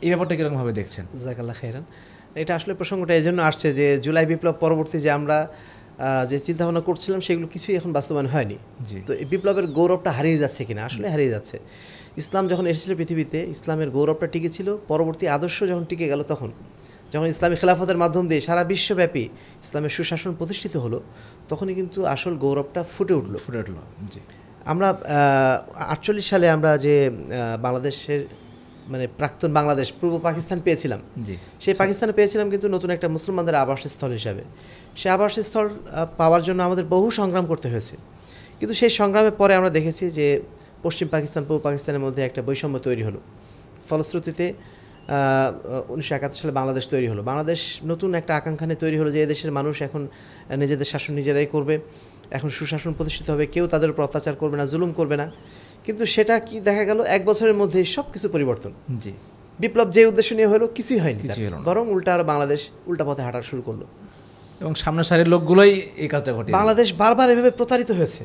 এই ব্যাপারটা কীরকমভাবে দেখছেন? জাযাকাল্লাহ খাইরান। এটা আসলে প্রসঙ্গটা এই জন্য আসছে যে জুলাই বিপ্লব পরবর্তী যে আমরা যে চিন্তাভাবনা করছিলাম সেগুলো কিছুই এখন বাস্তবায়ন হয়নি। তো এই বিপ্লবের গৌরবটা হারিয়ে যাচ্ছে কিনা? আসলে হারিয়ে যাচ্ছে। ইসলাম যখন এসেছিল পৃথিবীতে ইসলামের গৌরবটা টিকে ছিল, পরবর্তী আদর্শ যখন টিকে গেল তখন যখন ইসলামী খেলাফতের মাধ্যম দিয়ে সারা বিশ্বব্যাপী ইসলামের সুশাসন প্রতিষ্ঠিত হলো তখনই কিন্তু আসল গৌরবটা ফুটে উঠলো। জি, আমরা 48 সালে আমরা যে বাংলাদেশের মানে প্রাক্তন বাংলাদেশ পূর্ব পাকিস্তান পেয়েছিলাম, সেই পাকিস্তানে পেয়েছিলাম কিন্তু নতুন একটা মুসলমানদের আবাসস্থল হিসাবে। সেই আবাসস্থল পাওয়ার জন্য আমাদের বহু সংগ্রাম করতে হয়েছে, কিন্তু সেই সংগ্রামের পরে আমরা দেখেছি যে পশ্চিম পাকিস্তান পূর্ব পাকিস্তানের মধ্যে একটা বৈষম্য তৈরি হলো। ফলশ্রুতিতে 1971 সালে বাংলাদেশ তৈরি হলো। বাংলাদেশ নতুন একটা আকাঙ্ক্ষা নিয়ে তৈরি হলো যে এদেশের মানুষ এখন নিজেদের শাসন নিজেরাই করবে, এখন সুশাসন প্রতিষ্ঠিত হবে, কেউ তাদের উপর অত্যাচার করবে না, জুলুম করবে না। কিন্তু সেটা কি দেখা গেল, এক বছরের মধ্যে সব কিছু পরিবর্তন। জি, বিপ্লব যে উদ্দেশ্য নিয়ে হলো কিছুই হয়নি, বরং উল্টা আরো বাংলাদেশ উল্টা পথে হাঁটা শুরু করলো এবং সামনের সারির লোকগুলোই এই কাজটা ঘটে। বাংলাদেশ বারবার এভাবে প্রতারিত হয়েছে।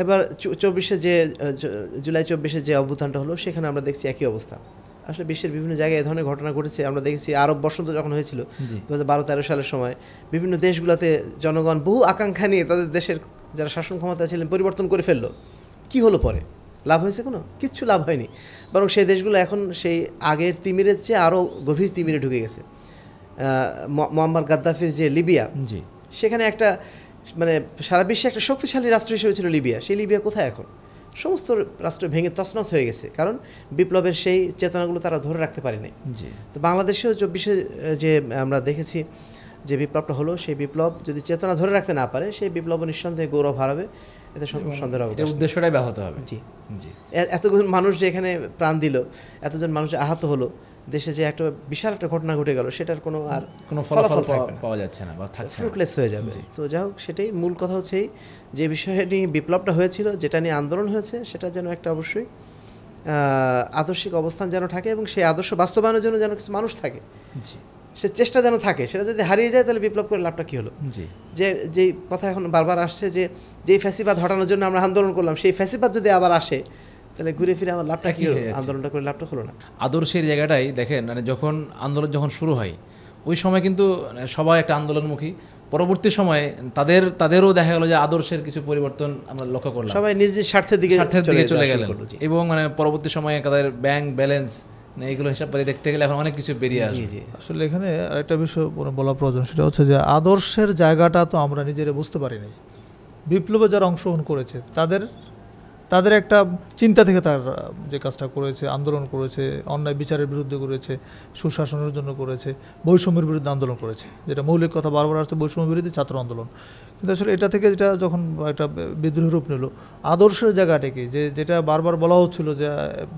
এবার 24-এ যে জুলাই 24-এ যে অভ্যুত্থানটা হলো সেখানে আমরা দেখছি একই অবস্থা। আসলে বিশ্বের বিভিন্ন জায়গায় এ ধরনের ঘটনা ঘটেছে। আমরা দেখেছি আরব বসন্ত যখন হয়েছিল 2012-13 সালের সময় বিভিন্ন দেশগুলোতে জনগণ বহু আকাঙ্ক্ষা নিয়ে তাদের দেশের যারা শাসন ক্ষমতা ছিলেন পরিবর্তন করে ফেললো। কি হলো পরে? লাভ হয়েছে? কিচ্ছু লাভ হয়নি, বরং সেই দেশগুলো এখন সেই আগের তিমিরের চেয়ে আরও গভীর তিমিরে ঢুকে গেছে। মুয়াম্মার গাদ্দাফির যে লিবিয়া, সেখানে একটা মানে সারা বিশ্বে একটা শক্তিশালী রাষ্ট্র হিসেবে ছিল লিবিয়া। সেই লিবিয়া কোথায় এখন? সমস্ত রাষ্ট্র ভেঙে তছনছ হয়ে গেছে, কারণ বিপ্লবের সেই চেতনাগুলো তারা ধরে রাখতে পারেনি। তো বাংলাদেশেও 24-এ যে আমরা দেখেছি যে বিপ্লবটা হলো, সেই বিপ্লব যদি চেতনা ধরে রাখতে না পারে সেই বিপ্লব নিঃসন্দেহে গৌরব হারাবে, এতে সন্দেহ হবে, উদ্দেশ্যটাই ব্যাহত হবে। জি, এতজন মানুষ যে এখানে প্রাণ দিল, এতজন মানুষ আহত হলো, দেশে যে একটা বিশাল একটা ঘটনা ঘটে গেল সেটার কোনো ফলাফল পাওয়া যাচ্ছে না বা ফ্রুটলেস হয়ে যাবে। তো যাই হোক, সেটাই মূল কথা হচ্ছে যে বিষয়ে নিয়ে বিপ্লবটা হয়েছিল, যেটা নিয়ে আন্দোলন হয়েছে, সেটা যেন একটা অবশ্যই আদর্শিক অবস্থান যেন থাকে এবং সেই আদর্শ বাস্তবায়নের জন্য যেন কিছু মানুষ থাকে, সে চেষ্টা যেন থাকে। সেটা যদি হারিয়ে যায় তাহলে বিপ্লব করে লাভটা কী হলো? যেই কথা এখন বারবার আসছে যে যেই ফ্যাসিবাদ হটানোর জন্য আমরা আন্দোলন করলাম, সেই ফ্যাসিবাদ যদি আবার আসে তাহলে ঘুরে ফিরে আমার লাভটা কি হলো? আন্দোলনটা করে লাভটা হলো না। আদর্শের জায়গাটাই দেখেন, মানে যখন আন্দোলন যখন শুরু হয় ওই সময় কিন্তু সবাই একটা আন্দোলনমুখী, পরবর্তী সময়ে তাদেরও দেখা গেল যে আদর্শের কিছু পরিবর্তন আমরা লক্ষ্য করলাম, সবাই নিজ নিজ স্বার্থের দিকে চলে গেলেন এবং মানে পরবর্তী সময়ে তাদের ব্যাংক ব্যালেন্স এইগুলো হিসাব করে দেখতে গেলে এখন অনেক কিছু বেরিয়ে আসে। আসলে এখানে আরেকটা বিষয় বলা প্রয়োজন, সেটা হচ্ছে যে আদর্শের জায়গাটা তো আমরা নিজেরা বুঝতে পারিনি। বিপ্লবে যারা অংশগ্রহণ করেছে তাদের একটা চিন্তা থেকে তার যে কাজটা করেছে, আন্দোলন করেছে, অন্যায় বিচারের বিরুদ্ধে করেছে, সুশাসনের জন্য করেছে, বৈষম্যের বিরুদ্ধে আন্দোলন করেছে, যেটা মৌলিক কথা বারবার আসছে, বৈষম্য বিরোধী ছাত্র আন্দোলন। কিন্তু আসলে এটা থেকে যেটা যখন একটা বিদ্রোহ রূপ নিল, আদর্শের জায়গাটা কি, যেটা বারবার বলা হচ্ছিল যে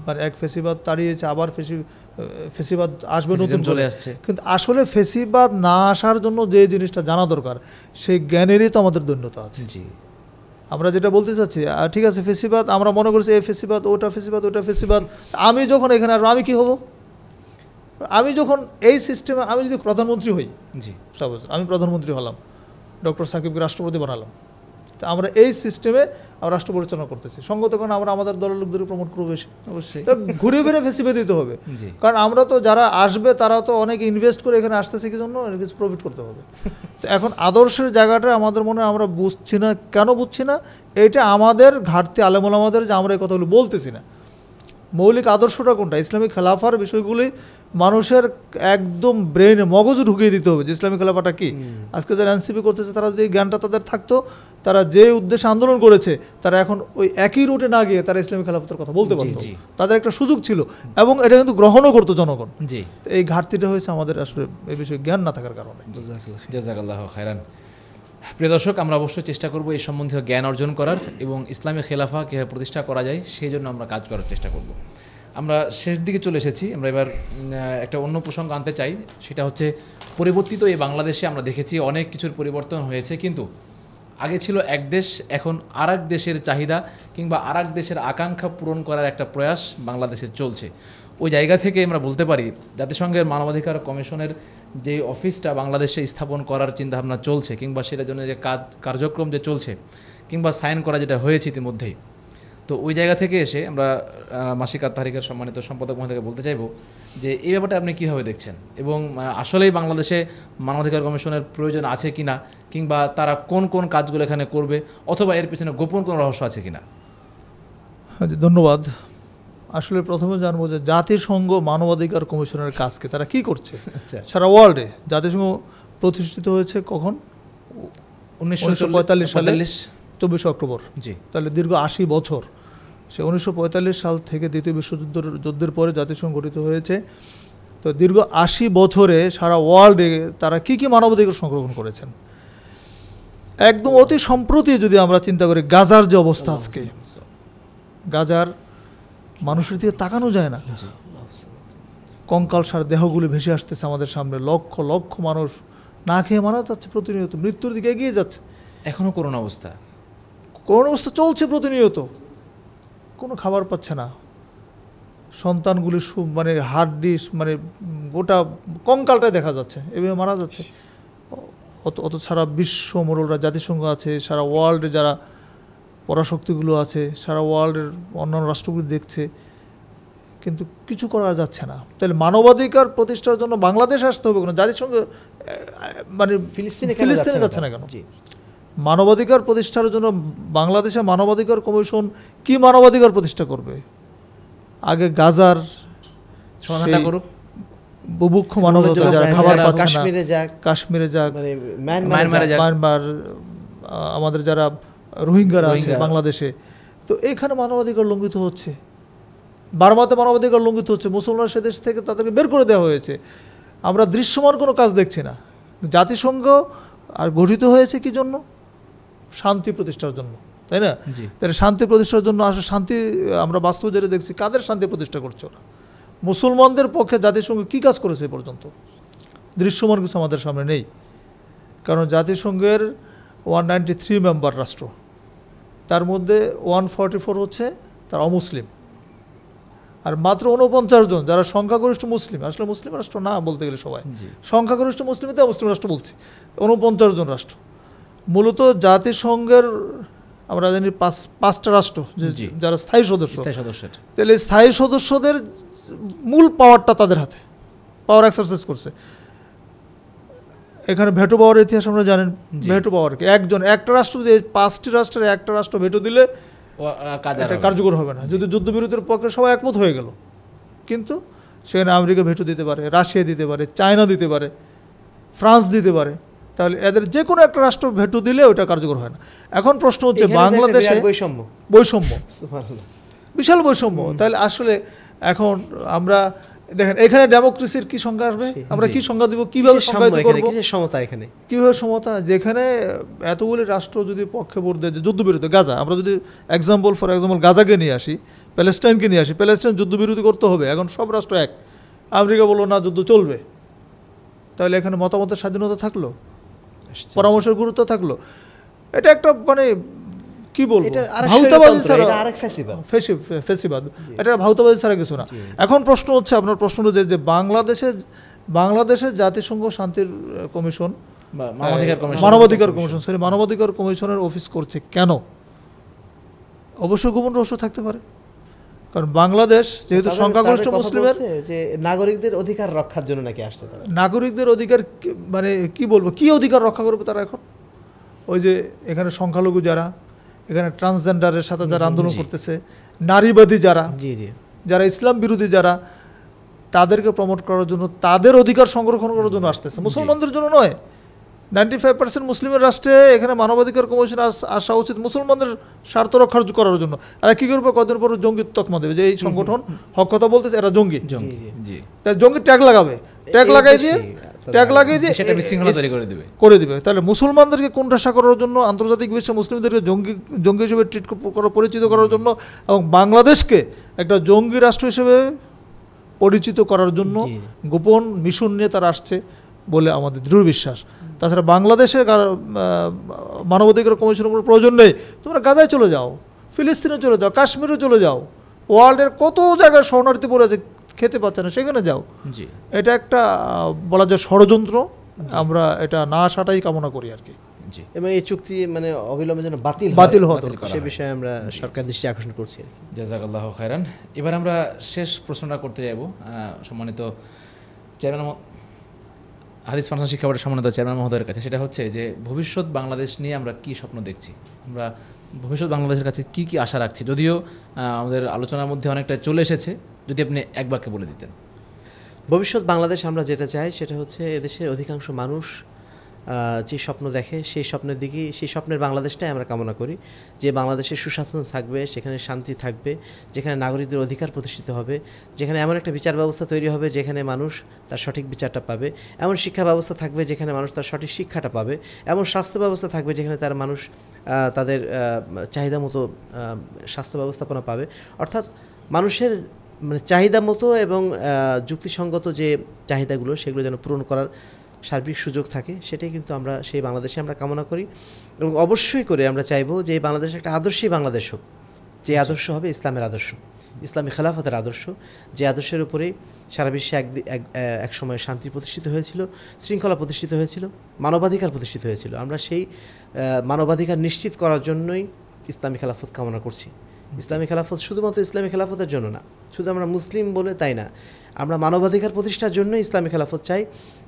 মানে এক ফেসিবাদ তাড়িয়েছে, আবার ফেসিবাদ আসবে নতুন চলে আসছে, কিন্তু আসলে ফেসিবাদ না আসার জন্য যে জিনিসটা জানা দরকার সেই জ্ঞানেরই তো আমাদের দৈন্যতা আছে। আমরা যেটা বলতে চাচ্ছি, ঠিক আছে ফেসিবাদ আমরা মনে করছি এই ফেসিবাদ ওটা ফেসিবাদ, আমি যখন এখানে আসবো আমি কি হব? আমি যখন এই সিস্টেমে আমি যদি প্রধানমন্ত্রী হই, সাপোজ আমি প্রধানমন্ত্রী হলাম, ডক্টর সাকিবকে রাষ্ট্রপতি বানালাম, তো আমরা এই সিস্টেমে রাষ্ট্র পরিচালনা করতেছি, সঙ্গত কারণে আমরা আমাদের দলের লোকদের প্রমোট করবো বেশি, অবশ্যই তো ঘুরে ফিরে ফেসিবাদ দিতে হবে, কারণ আমরা তো যারা আসবে তারা তো অনেক ইনভেস্ট করে এখানে আসতেছে কি জন্য, কিছু প্রফিট করতে হবে। তো এখন আদর্শের জায়গাটা আমাদের মনে আমরা বুঝছি না, কেন বুঝছি না? এটা আমাদের ঘাটতি আলেমুল আমাদের, যে আমরা এই কথাগুলো বলতেছি না। মৌলিক আদর্শটা কোনটা? ইসলামিক খেলাফার বিষয়গুলি মানুষের একদম ব্রেনে মগজে ঢুকিয়ে দিতে হবে যে ইসলামিক খেলাফাটা কি। আজকে যারা এনসিপি করতেছে তারা যদি জ্ঞানটা তাদের থাকতো, তারা যে উদ্দেশ্যে আন্দোলন করেছে তারা এখন ওই একই রুটে না গিয়ে তারা ইসলামিক খেলাফতের কথা বলতে পারতো, তাদের একটা সুযোগ ছিল এবং এটা কিন্তু গ্রহণও করতো জনগণ। এই ঘাটতিটা হয়েছে আমাদের আসলে এই বিষয়ে জ্ঞান না থাকার কারণে। জাযাকাল্লাহু খায়রান। প্রিয় দর্শক, আমরা অবশ্যই চেষ্টা করব এই সম্বন্ধীয় জ্ঞান অর্জন করার এবং ইসলামী খেলাফা কীভাবে প্রতিষ্ঠা করা যায় সেই জন্য আমরা কাজ করার চেষ্টা করব। আমরা শেষ দিকে চলে এসেছি, আমরা এবার একটা অন্য প্রসঙ্গ আনতে চাই, সেটা হচ্ছে পরিবর্তিত এই বাংলাদেশে আমরা দেখেছি অনেক কিছুর পরিবর্তন হয়েছে, কিন্তু আগে ছিল এক দেশ, এখন আর এক দেশের চাহিদা কিংবা আর এক দেশের আকাঙ্ক্ষা পূরণ করার একটা প্রয়াস বাংলাদেশে চলছে। ওই জায়গা থেকে আমরা বলতে পারি জাতিসংঘের মানবাধিকার কমিশনের যে অফিসটা বাংলাদেশে স্থাপন করার চিন্তাভাবনা চলছে কিংবা সেটার জন্য যে কার্যক্রম যে চলছে কিংবা সাইন করা যেটা হয়েছে ইতিমধ্যেই, তো ওই জায়গা থেকে এসে আমরা মাসিক আত-তাহরিকের সম্মানিত সম্পাদক মহোদয়কে বলতে চাইব যে এই ব্যাপারটা আপনি কীভাবে দেখছেন এবং আসলেই বাংলাদেশে মানবাধিকার কমিশনের প্রয়োজন আছে কিনা, কিংবা তারা কোন কোন কাজগুলো এখানে করবে, অথবা এর পিছনে গোপন কোনো রহস্য আছে কিনা? ধন্যবাদ। আসলে প্রথমে জানবো যে জাতিসংঘ মানবাধিকার কমিশনের কাজকে তারা কি করছে সারা ওয়ার্ল্ডে। জাতিসংঘ প্রতিষ্ঠিত হয়েছে কখন? 1945 সালে 24 অক্টোবর। জি, তাহলে দীর্ঘ 80 বছর। সে 1945 সাল থেকে দ্বিতীয় বিশ্বযুদ্ধের পরে জাতিসংঘ গঠিত হয়েছে। তো দীর্ঘ 80 বছরে সারা ওয়ার্ল্ডে তারা কি কি মানবাধিকার সংরক্ষণ করেছেন। একদম অতি সম্প্রতি যদি আমরা চিন্তা করি গাজার যে অবস্থা আজকে, গাজার মানুষের দিকে তাকানো যায় না, কঙ্কালসার দেহগুলি ভেসে আসতেছে আমাদের সামনে, লক্ষ লক্ষ মানুষ না খেয়ে মারা যাচ্ছে, প্রতিনিয়ত মৃত্যুর দিকে এগিয়ে যাচ্ছে। এখনো করোনা অবস্থা চলছে, প্রতিনিয়ত কোনো খাবার পাচ্ছে না, সন্তানগুলি মানে হাড্ডি মানে গোটা কঙ্কালটাই দেখা যাচ্ছে, এভাবে মারা যাচ্ছে। অত সারা বিশ্ব মোড়লরা, জাতিসংঘ আছে, সারা ওয়ার্ল্ডে যারা পরাশক্তিগুলো আছে, সারা ওয়ার্ল্ডের অন্যান্য রাষ্ট্রগুলি দেখছে, কিন্তু কিছু করা যাচ্ছে না। তাহলে মানবাধিকার প্রতিষ্ঠার জন্য বাংলাদেশ আসতে হবে কেন? জাতিসংঘ মানে ফিলিস্তিনে যাচ্ছে না কেন? মানবাধিকার প্রতিষ্ঠার জন্য বাংলাদেশে মানবাধিকার কমিশন কি মানবাধিকার প্রতিষ্ঠা করবে? আগে গাজার সমাধানটা করুক, বুভুক্ষ মানবতা যারা খাবার পাচ্ছে না, কাশ্মীরে যাক, মায়ানমার, আমাদের যারা রোহিঙ্গারা আছে বাংলাদেশে, তো এইখানে মানবাধিকার লঙ্ঘিত হচ্ছে। বার্মাতে মানবাধিকার লঙ্ঘিত হচ্ছে, মুসলমান সে দেশ থেকে তাদেরকে বের করে দেওয়া হয়েছে। আমরা দৃশ্যমান কোনো কাজ দেখছি না। জাতিসংঘ আর গঠিত হয়েছে কি জন্য? শান্তি প্রতিষ্ঠার জন্য, তাই না? তাহলে শান্তি প্রতিষ্ঠার জন্য আসলে শান্তি আমরা বাস্তব যেটা দেখছি, কাদের শান্তি প্রতিষ্ঠা করছে ওরা? মুসলমানদের পক্ষে জাতিসংঘ কী কাজ করেছে এ পর্যন্ত? দৃশ্যমান কিছু আমাদের সামনে নেই। কারণ জাতিসংঘের 193 মেম্বার রাষ্ট্র, তার মধ্যে 144 হচ্ছে তার অমুসলিম, আর মাত্র 49 জন যারা সংখ্যাগরিষ্ঠ মুসলিম। আসলে মুসলিম রাষ্ট্র না বলতে গেলে সবাই সংখ্যাগরিষ্ঠ মুসলিমতে মুসলিম রাষ্ট্র বলছি, 49 জন রাষ্ট্র। মূলত জাতিসংঘের আমরা জানি 5টা রাষ্ট্র যারা স্থায়ী সদস্য, তাহলে স্থায়ী সদস্যদের মূল পাওয়ারটা তাদের হাতে, পাওয়ার এক্সারসাইজ করছে। এখানে ভেটো পাওয়ার ইতিহাস আমরা জানেন। ভেটো পাওয়ারকে একটা রাষ্ট্র যদি 5টি রাষ্ট্রের একটা রাষ্ট্র ভেটো দিলে কার্যকর হবে না, যদি যুদ্ধবিরতির পক্ষে সবাই একমত হয়ে গেল। কিন্তু সেখানে আমেরিকা ভেটো দিতে পারে, রাশিয়া দিতে পারে, চায়না দিতে পারে, ফ্রান্স দিতে পারে। তাহলে এদের যে কোনো একটা রাষ্ট্র ভেটো দিলে ওইটা কার্যকর হয় না। এখন প্রশ্ন হচ্ছে বাংলাদেশে বৈষম্য, বিশাল বৈষম্য। তাহলে আসলে এখন আমরা দেখেন এখানে ডেমোক্রেসির কি সংজ্ঞা আসবে? আমরা কি সংজ্ঞা দিব? কিভাবে সংজ্ঞায়িত করব? কিভাবে সমতা? যেখানে এতগুলি রাষ্ট্র যদি পক্ষে ভোট দেয় যে যুদ্ধবিরতি, গাজা আমরা যদি ফর এক্সাম্পল গাজাকে নিয়ে আসি, প্যালেস্টাইনকে নিয়ে আসি, প্যালেস্টাইন যুদ্ধবিরতি করতে হবে, এখন সব রাষ্ট্র এক, আমেরিকা বললো না যুদ্ধ চলবে, তাহলে এখানে মতামতের স্বাধীনতা থাকলো, পরামর্শের গুরুত্ব থাকলো? এটা একটা মানে কি বলবো, ভাউতাবাজি ছাড়া, ফেসিবাদ, এটা ভাউতাবাজি ছাড়া কিছু না। এখন প্রশ্ন হচ্ছে, আপনার প্রশ্ন হচ্ছে যে বাংলাদেশে জাতিসংঘ শান্তির কমিশন, মানবাধিকার কমিশনের অফিস করছে কেন? অবশ্যই গোপন রহস্য থাকতে পারে। কারণ বাংলাদেশ যেহেতু সংখ্যাগরিষ্ঠ মুসলিমের, যে নাগরিকদের অধিকার রক্ষার জন্য নাকি আসছে। নাগরিকদের অধিকার মানে কি বলবো, কি অধিকার রক্ষা করবে তারা এখন? ওই যে এখানে সংখ্যালঘু যারা, এখানে ট্রান্সজেন্ডারের সাথে যারা আন্দোলন করতেছে, নারীবাদী যারা, যারা ইসলাম বিরোধী যারা, তাদেরকে প্রমোট করার জন্য, তাদের অধিকার সংরক্ষণ করার জন্য আসতেছে, মুসলমানদের জন্য নয়। 95% মুসলিমের রাষ্ট্রে এখানে মানবাধিকার কমিশন আসা উচিত মুসলমানদের স্বার্থ রক্ষা করার জন্য। আর কী করবে, কদিন পর জঙ্গি তকমা দেবে যে এই সংগঠন হক কথা বলতেছে, এরা জঙ্গি। তাই জঙ্গি ট্যাগ লাগাবে, ট্যাগ লাগিয়ে দিয়ে সেটা বিশৃঙ্খলা তৈরি করে দিবে। তাহলে মুসলমানদেরকে কোণঠাসা করার জন্য, আন্তর্জাতিক বিশ্বে মুসলিমদেরকে জঙ্গি হিসেবে ট্রিট করা, পরিচিত করার জন্য, এবং বাংলাদেশকে একটা জঙ্গি রাষ্ট্র হিসেবে পরিচিত করার জন্য গোপন মিশন নিয়ে তারা আসছে বলে আমাদের দৃঢ় বিশ্বাস। তাছাড়া বাংলাদেশে মানবাধিকার কমিশনের কোনো প্রয়োজন নেই। তোমরা গাজায় চলে যাও, ফিলিস্তিনে চলে যাও, কাশ্মীরে চলে যাও, ওয়ার্ল্ডের কত জায়গায় শরণার্থী পড়ে আছে, খেতে পাচ্ছে না, সেখানে যাও। এটা একটা বলা যায় ষড়যন্ত্র। আমরা এটা না আসাটাই কামনা করি আর কি। এবং এই চুক্তি মানে অবিলম্বে যেন বাতিল হওয়া দরকার, সে বিষয়ে আমরা সরকার দৃষ্টি আকর্ষণ করছি। জাযাকাল্লাহু খায়রান। এবার আমরা শেষ প্রশ্নটা করতে যাব। সম্মানিত চেয়ারম্যান, হাদিস ফাউন্ডেশন শিক্ষা বোর্ডের সম্মানিত চেয়ারম্যান মহোদয়ের কাছে, সেটা হচ্ছে যে ভবিষ্যৎ বাংলাদেশ নিয়ে আমরা কি স্বপ্ন দেখছি, আমরা ভবিষ্যৎ বাংলাদেশের কাছে কি কি আশা রাখছি? যদিও আমাদের আলোচনার মধ্যে অনেকটা চলে এসেছে, যদি আপনি এক বাক্যে বলে দিতেন। ভবিষ্যৎ বাংলাদেশ আমরা যেটা চাই সেটা হচ্ছে এদেশের অধিকাংশ মানুষ যে স্বপ্ন দেখে সেই স্বপ্নের দিকেই, সেই স্বপ্নের বাংলাদেশটাই আমরা কামনা করি, যে বাংলাদেশে সুশাসন থাকবে, সেখানে শান্তি থাকবে, যেখানে নাগরিকদের অধিকার প্রতিষ্ঠিত হবে, যেখানে এমন একটা বিচার ব্যবস্থা তৈরি হবে যেখানে মানুষ তার সঠিক বিচারটা পাবে, এমন শিক্ষা ব্যবস্থা থাকবে যেখানে মানুষ তার সঠিক শিক্ষাটা পাবে, এমন স্বাস্থ্য ব্যবস্থা থাকবে যেখানে তার মানুষ তাদের চাহিদা মতো স্বাস্থ্য ব্যবস্থাপনা পাবে। অর্থাৎ মানুষের মানে চাহিদা মতো এবং যুক্তিসঙ্গত যে চাহিদাগুলো সেগুলো যেন পূরণ করার সার্বিক সুযোগ থাকে, সেটাই কিন্তু আমরা সেই বাংলাদেশে আমরা কামনা করি। এবং অবশ্যই করে আমরা চাইবো যে এই বাংলাদেশ একটা আদর্শী বাংলাদেশ হোক, যে আদর্শ হবে ইসলামের আদর্শ, ইসলামী খেলাফতের আদর্শ, যে আদর্শের উপরেই সারা বিশ্বে এক সময় শান্তি প্রতিষ্ঠিত হয়েছিল, শৃঙ্খলা প্রতিষ্ঠিত হয়েছিল, মানবাধিকার প্রতিষ্ঠিত হয়েছিল। আমরা সেই মানবাধিকার নিশ্চিত করার জন্যই ইসলামী খেলাফত কামনা করছি। ইসলামী খেলাফত শুধুমাত্র ইসলামী খেলাফতের জন্য না, শুধু আমরা মুসলিম বলে তাই না, আমরা মানবাধিকার প্রতিষ্ঠার জন্য ইসলামী খেলাফত চাই।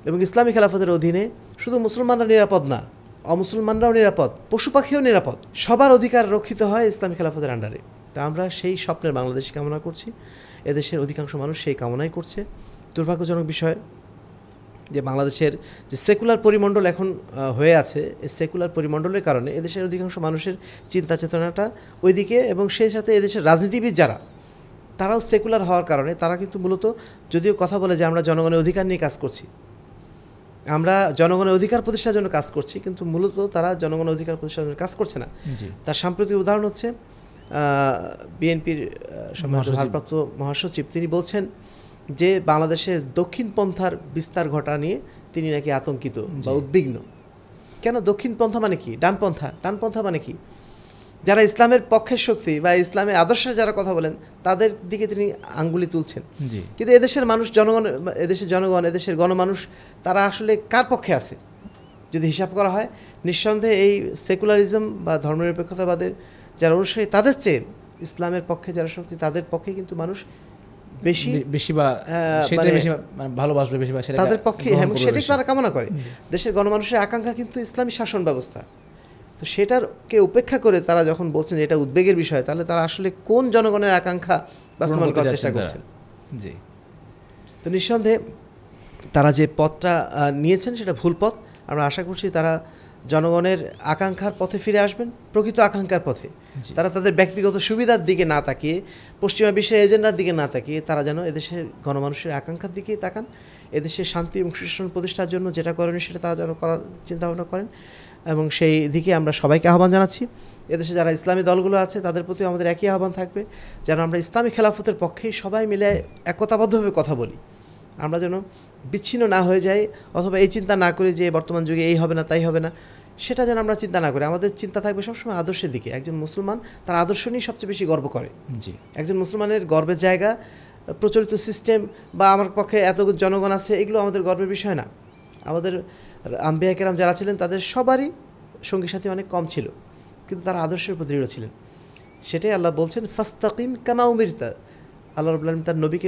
এবং ইসলামী খেলাফতের অধীনে শুধু মুসলমানরা নিরাপদ না, অমুসলমানরাও নিরাপদ, পশু পাখিও নিরাপদ, সবার অধিকার রক্ষিত হয় ইসলামী খেলাফতের আন্ডারে। তা আমরা সেই স্বপ্নের বাংলাদেশ কামনা করছি, এদেশের অধিকাংশ মানুষ সেই কামনাই করছে। দুর্ভাগ্যজনক বিষয় যে বাংলাদেশের যে সেকুলার পরিমণ্ডল এখন হয়ে আছে, এই সেকুলার পরিমণ্ডলের কারণে এদেশের অধিকাংশ মানুষের চিন্তা চেতনাটা ওইদিকে, এবং সেই সাথে এদেশের রাজনীতিবিদ যারা, তারাও সেকুলার হওয়ার কারণে তারা কিন্তু মূলত যদিও কথা বলে যে আমরা জনগণের অধিকার নিয়ে কাজ করছি, আমরা জনগণের অধিকার প্রতিষ্ঠার জন্য কাজ করছি, কিন্তু মূলত তারা জনগণের অধিকার প্রতিষ্ঠার জন্য কাজ করছে না। তার সাম্প্রতিক উদাহরণ হচ্ছে বিএনপির ভারপ্রাপ্ত মহাসচিব, তিনি বলছেন যে বাংলাদেশের দক্ষিণপন্থার বিস্তার ঘটা নিয়ে তিনি নাকি আতঙ্কিত বা উদ্বিগ্ন। কেন দক্ষিণপন্থা মানে কি? ডানপন্থা মানে কি? যারা ইসলামের পক্ষের শক্তি বা ইসলামের আদর্শের যারা কথা বলেন তাদের দিকে তিনি আঙ্গুলি তুলছেন। কিন্তু এদেশের মানুষ, জনগণ, এদেশের গণমানুষ, তারা আসলে কার পক্ষে আছে যদি হিসাব করা হয়? নিঃসন্দেহে এই সেকুলারিজম বা ধর্মনিরপেক্ষতাবাদের যারা অনুসারী, তাদের চেয়ে ইসলামের পক্ষে যারা শক্তি, তাদের পক্ষে কিন্তু মানুষ বেশি বা ভালোবাসবে, বেশি বা তাদের পক্ষে, সেটাই তারা কামনা করে। দেশের গণমানুষের আকাঙ্ক্ষা কিন্তু ইসলামী শাসন ব্যবস্থা। তো সেটারকে উপেক্ষা করে তারা যখন বলছেন যে এটা উদ্বেগের বিষয়, তাহলে তারা আসলে কোন জনগণের আকাঙ্ক্ষা বাস্তবায়ন করার চেষ্টা করছেন? জি, তো নিঃসন্দেহে তারা যে পথটা নিয়েছেন সেটা ভুল পথ। আমরা আশা করছি তারা জনগণের আকাঙ্ক্ষার পথে ফিরে আসবেন, প্রকৃত আকাঙ্ক্ষার পথে। তারা তাদের ব্যক্তিগত সুবিধার দিকে না তাকিয়ে, পশ্চিমা বিশ্বের এজেন্ডার দিকে না তাকিয়ে, তারা যেন এদেশের গণমানুষের আকাঙ্ক্ষার দিকেই তাকান। এদেশের শান্তি এবং সুশাসন প্রতিষ্ঠার জন্য যেটা করণীয় সেটা তারা যেন করার চিন্তাভাবনা করেন, এবং সেই দিকে আমরা সবাইকে আহ্বান জানাচ্ছি। এদেশে যারা ইসলামী দলগুলো আছে তাদের প্রতিও আমাদের একই আহ্বান থাকবে, যেন আমরা ইসলামী খেলাফতের পক্ষেই সবাই মিলে একতাবদ্ধভাবে কথা বলি। আমরা যেন বিচ্ছিন্ন না হয়ে যাই, অথবা এই চিন্তা না করি যে বর্তমান যুগে এই হবে না তাই হবে না, সেটা যেন আমরা চিন্তা না করি। আমাদের চিন্তা থাকবে সবসময় আদর্শের দিকে। একজন মুসলমান তার আদর্শ নিয়ে সবচেয়ে বেশি গর্ব করে। একজন মুসলমানের গর্বের জায়গা প্রচলিত সিস্টেম বা আমার পক্ষে এত জনগণ আছে, এগুলো আমাদের গর্বের বিষয় না। আমাদের আম্বিয়া কেরাম যারা ছিলেন তাদের সবারই সঙ্গী সাথী অনেক কম ছিল, কিন্তু তারা আদর্শের উপর দৃঢ় ছিলেন। সেটাই আল্লাহ বলছেন ফাস্তাকিম কামা উমিরতা। আল্লাহ রাব্বুল আলামিন তার নবীকে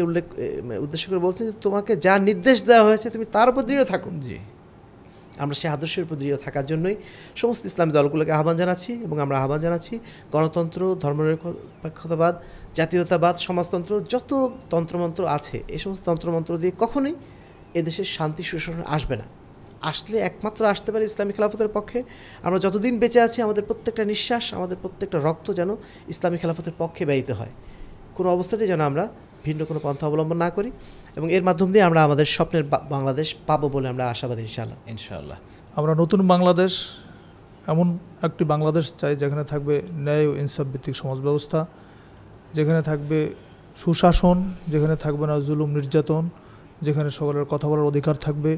উদ্দেশ্য করে বলছেন যে তোমাকে যা নির্দেশ দেওয়া হয়েছে তুমি তার উপর দৃঢ় থাকো। আমরা সেই আদর্শের উপর দৃঢ় থাকার জন্যই সমস্ত ইসলামী দলগুলোকে আহ্বান জানাচ্ছি, এবং আমরা আহ্বান জানাচ্ছি গণতন্ত্র, ধর্মনিরপেক্ষতাবাদ, জাতীয়তাবাদ, সমাজতন্ত্র, যত তন্ত্রমন্ত্র আছে এই সমস্ত তন্ত্রমন্ত্র দিয়ে কখনোই এদেশের শান্তি সুশাসন আসবে না। আসলে একমাত্র আসতে পারে ইসলামী খেলাফতের পক্ষে। আমরা যতদিন বেঁচে আছি আমাদের প্রত্যেকটা নিঃশ্বাস, আমাদের প্রত্যেকটা রক্ত যেন ইসলামী খেলাফতের পক্ষে ব্যয়িত হয়। কোনো অবস্থাতেই যেন আমরা ভিন্ন কোনো পন্থা অবলম্বন না করি, এবং এর মাধ্যম দিয়ে আমরা আমাদের স্বপ্নের বাংলাদেশ পাবো বলে আমরা আশাবাদী ইনশাআল্লাহ। ইনশাআল্লাহ আমরা নতুন বাংলাদেশ, এমন একটি বাংলাদেশ চাই যেখানে থাকবে ন্যায় ও ইনসাফ ভিত্তিক সমাজ ব্যবস্থা, যেখানে থাকবে সুশাসন, যেখানে থাকবে না জুলুম নির্যাতন, যেখানে সকলের কথা বলার অধিকার থাকবে,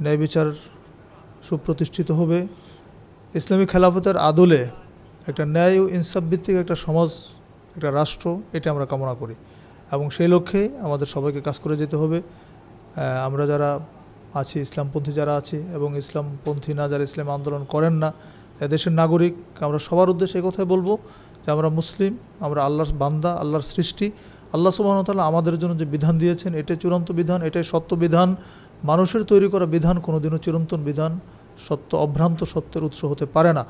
ন্যায় বিচার সুপ্রতিষ্ঠিত হবে। ইসলামী খেলাফতের আদলে একটা ন্যায় ও ইনসাফ ভিত্তিক একটা সমাজ, একটা রাষ্ট্র, এটা আমরা কামনা করি, এবং সেই লক্ষ্যে আমাদের সবাইকে কাজ করে যেতে হবে। আমরা যারা আছি, ইসলামপন্থী যারা আছি এবং ইসলামপন্থী না যারা ইসলাম আন্দোলন করেন না, দেশের নাগরিক, আমরা সবার উদ্দেশ্যে এই কথাই বলবো যে আমরা মুসলিম, আমরা আল্লাহর বান্দা, আল্লাহর সৃষ্টি। আল্লাহ সুবহানাহু ওয়া তাআলা আমাদের জন্য যে বিধান দিয়েছেন এটাই চূড়ান্ত বিধান, এটাই সত্য বিধান। মানুষের তৈরি করা বিধান কোনোদিনও চিরন্তন বিধান, সত্য অভ্রান্ত সত্যের উৎস হতে পারে না।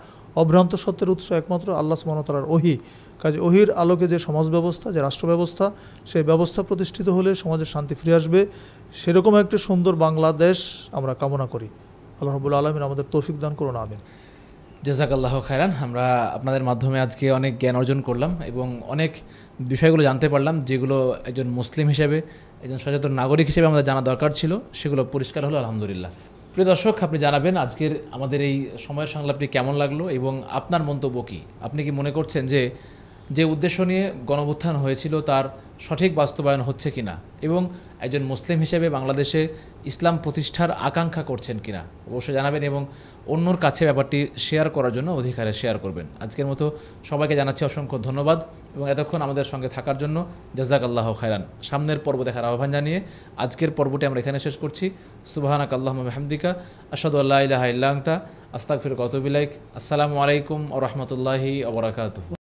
অভ্রান্ত সত্যের উৎস একমাত্র আল্লাহ সুবহানাহু ওয়া তাআলার ওহী। কাজে ওহীর আলোকে যে সমাজ ব্যবস্থা, যে রাষ্ট্র ব্যবস্থা, সেই ব্যবস্থা প্রতিষ্ঠিত হলে সমাজে শান্তি ফিরে আসবে। সেরকম একটি সুন্দর বাংলাদেশ আমরা কামনা করি। আল্লাহ রাব্বুল আলামিন আমাদের তৌফিক দান করুন, আমিন। জাযাকাল্লাহু খায়রান। আমরা আপনাদের মাধ্যমে আজকে অনেক জ্ঞান অর্জন করলাম এবং অনেক বিষয়গুলো জানতে পারলাম, যেগুলো একজন মুসলিম হিসেবে, একজন সচেতন নাগরিক হিসেবে আমাদের জানা দরকার ছিল, সেগুলো পরিষ্কার হলো আলহামদুলিল্লাহ। প্রিয় দর্শক, আপনি জানাবেন আজকের আমাদের এই সময়ের সংলাপটি কেমন লাগলো এবং আপনার মন্তব্য কী। আপনি কি মনে করছেন যে উদ্দেশ্য নিয়ে গণঅভ্যুত্থান হয়েছিল তার সঠিক বাস্তবায়ন হচ্ছে কিনা, এবং একজন মুসলিম হিসেবে বাংলাদেশে ইসলাম প্রতিষ্ঠার আকাঙ্ক্ষা করছেন কিনা অবশ্যই জানাবেন, এবং অন্যর কাছে ব্যাপারটি শেয়ার করার জন্য অধিকারে শেয়ার করবেন। আজকের মতো সবাইকে জানাচ্ছি অসংখ্য ধন্যবাদ, এবং এতক্ষণ আমাদের সঙ্গে থাকার জন্য জাযাকাল্লাহু খায়রান। সামনের পর্ব দেখার আহ্বান জানিয়ে আজকের পর্বটি আমরা এখানে শেষ করছি। সুবহানাকা আল্লাহুম্মা বিহামদিকা আশহাদু আল্লা ইলাহা ইল্লা আনতা আস্তাগফিরুকা ওয়া আতুবু ইলাইক। আসসালামু আলাইকুম ওয়া রাহমাতুল্লাহি ওয়া বারাকাতুহু।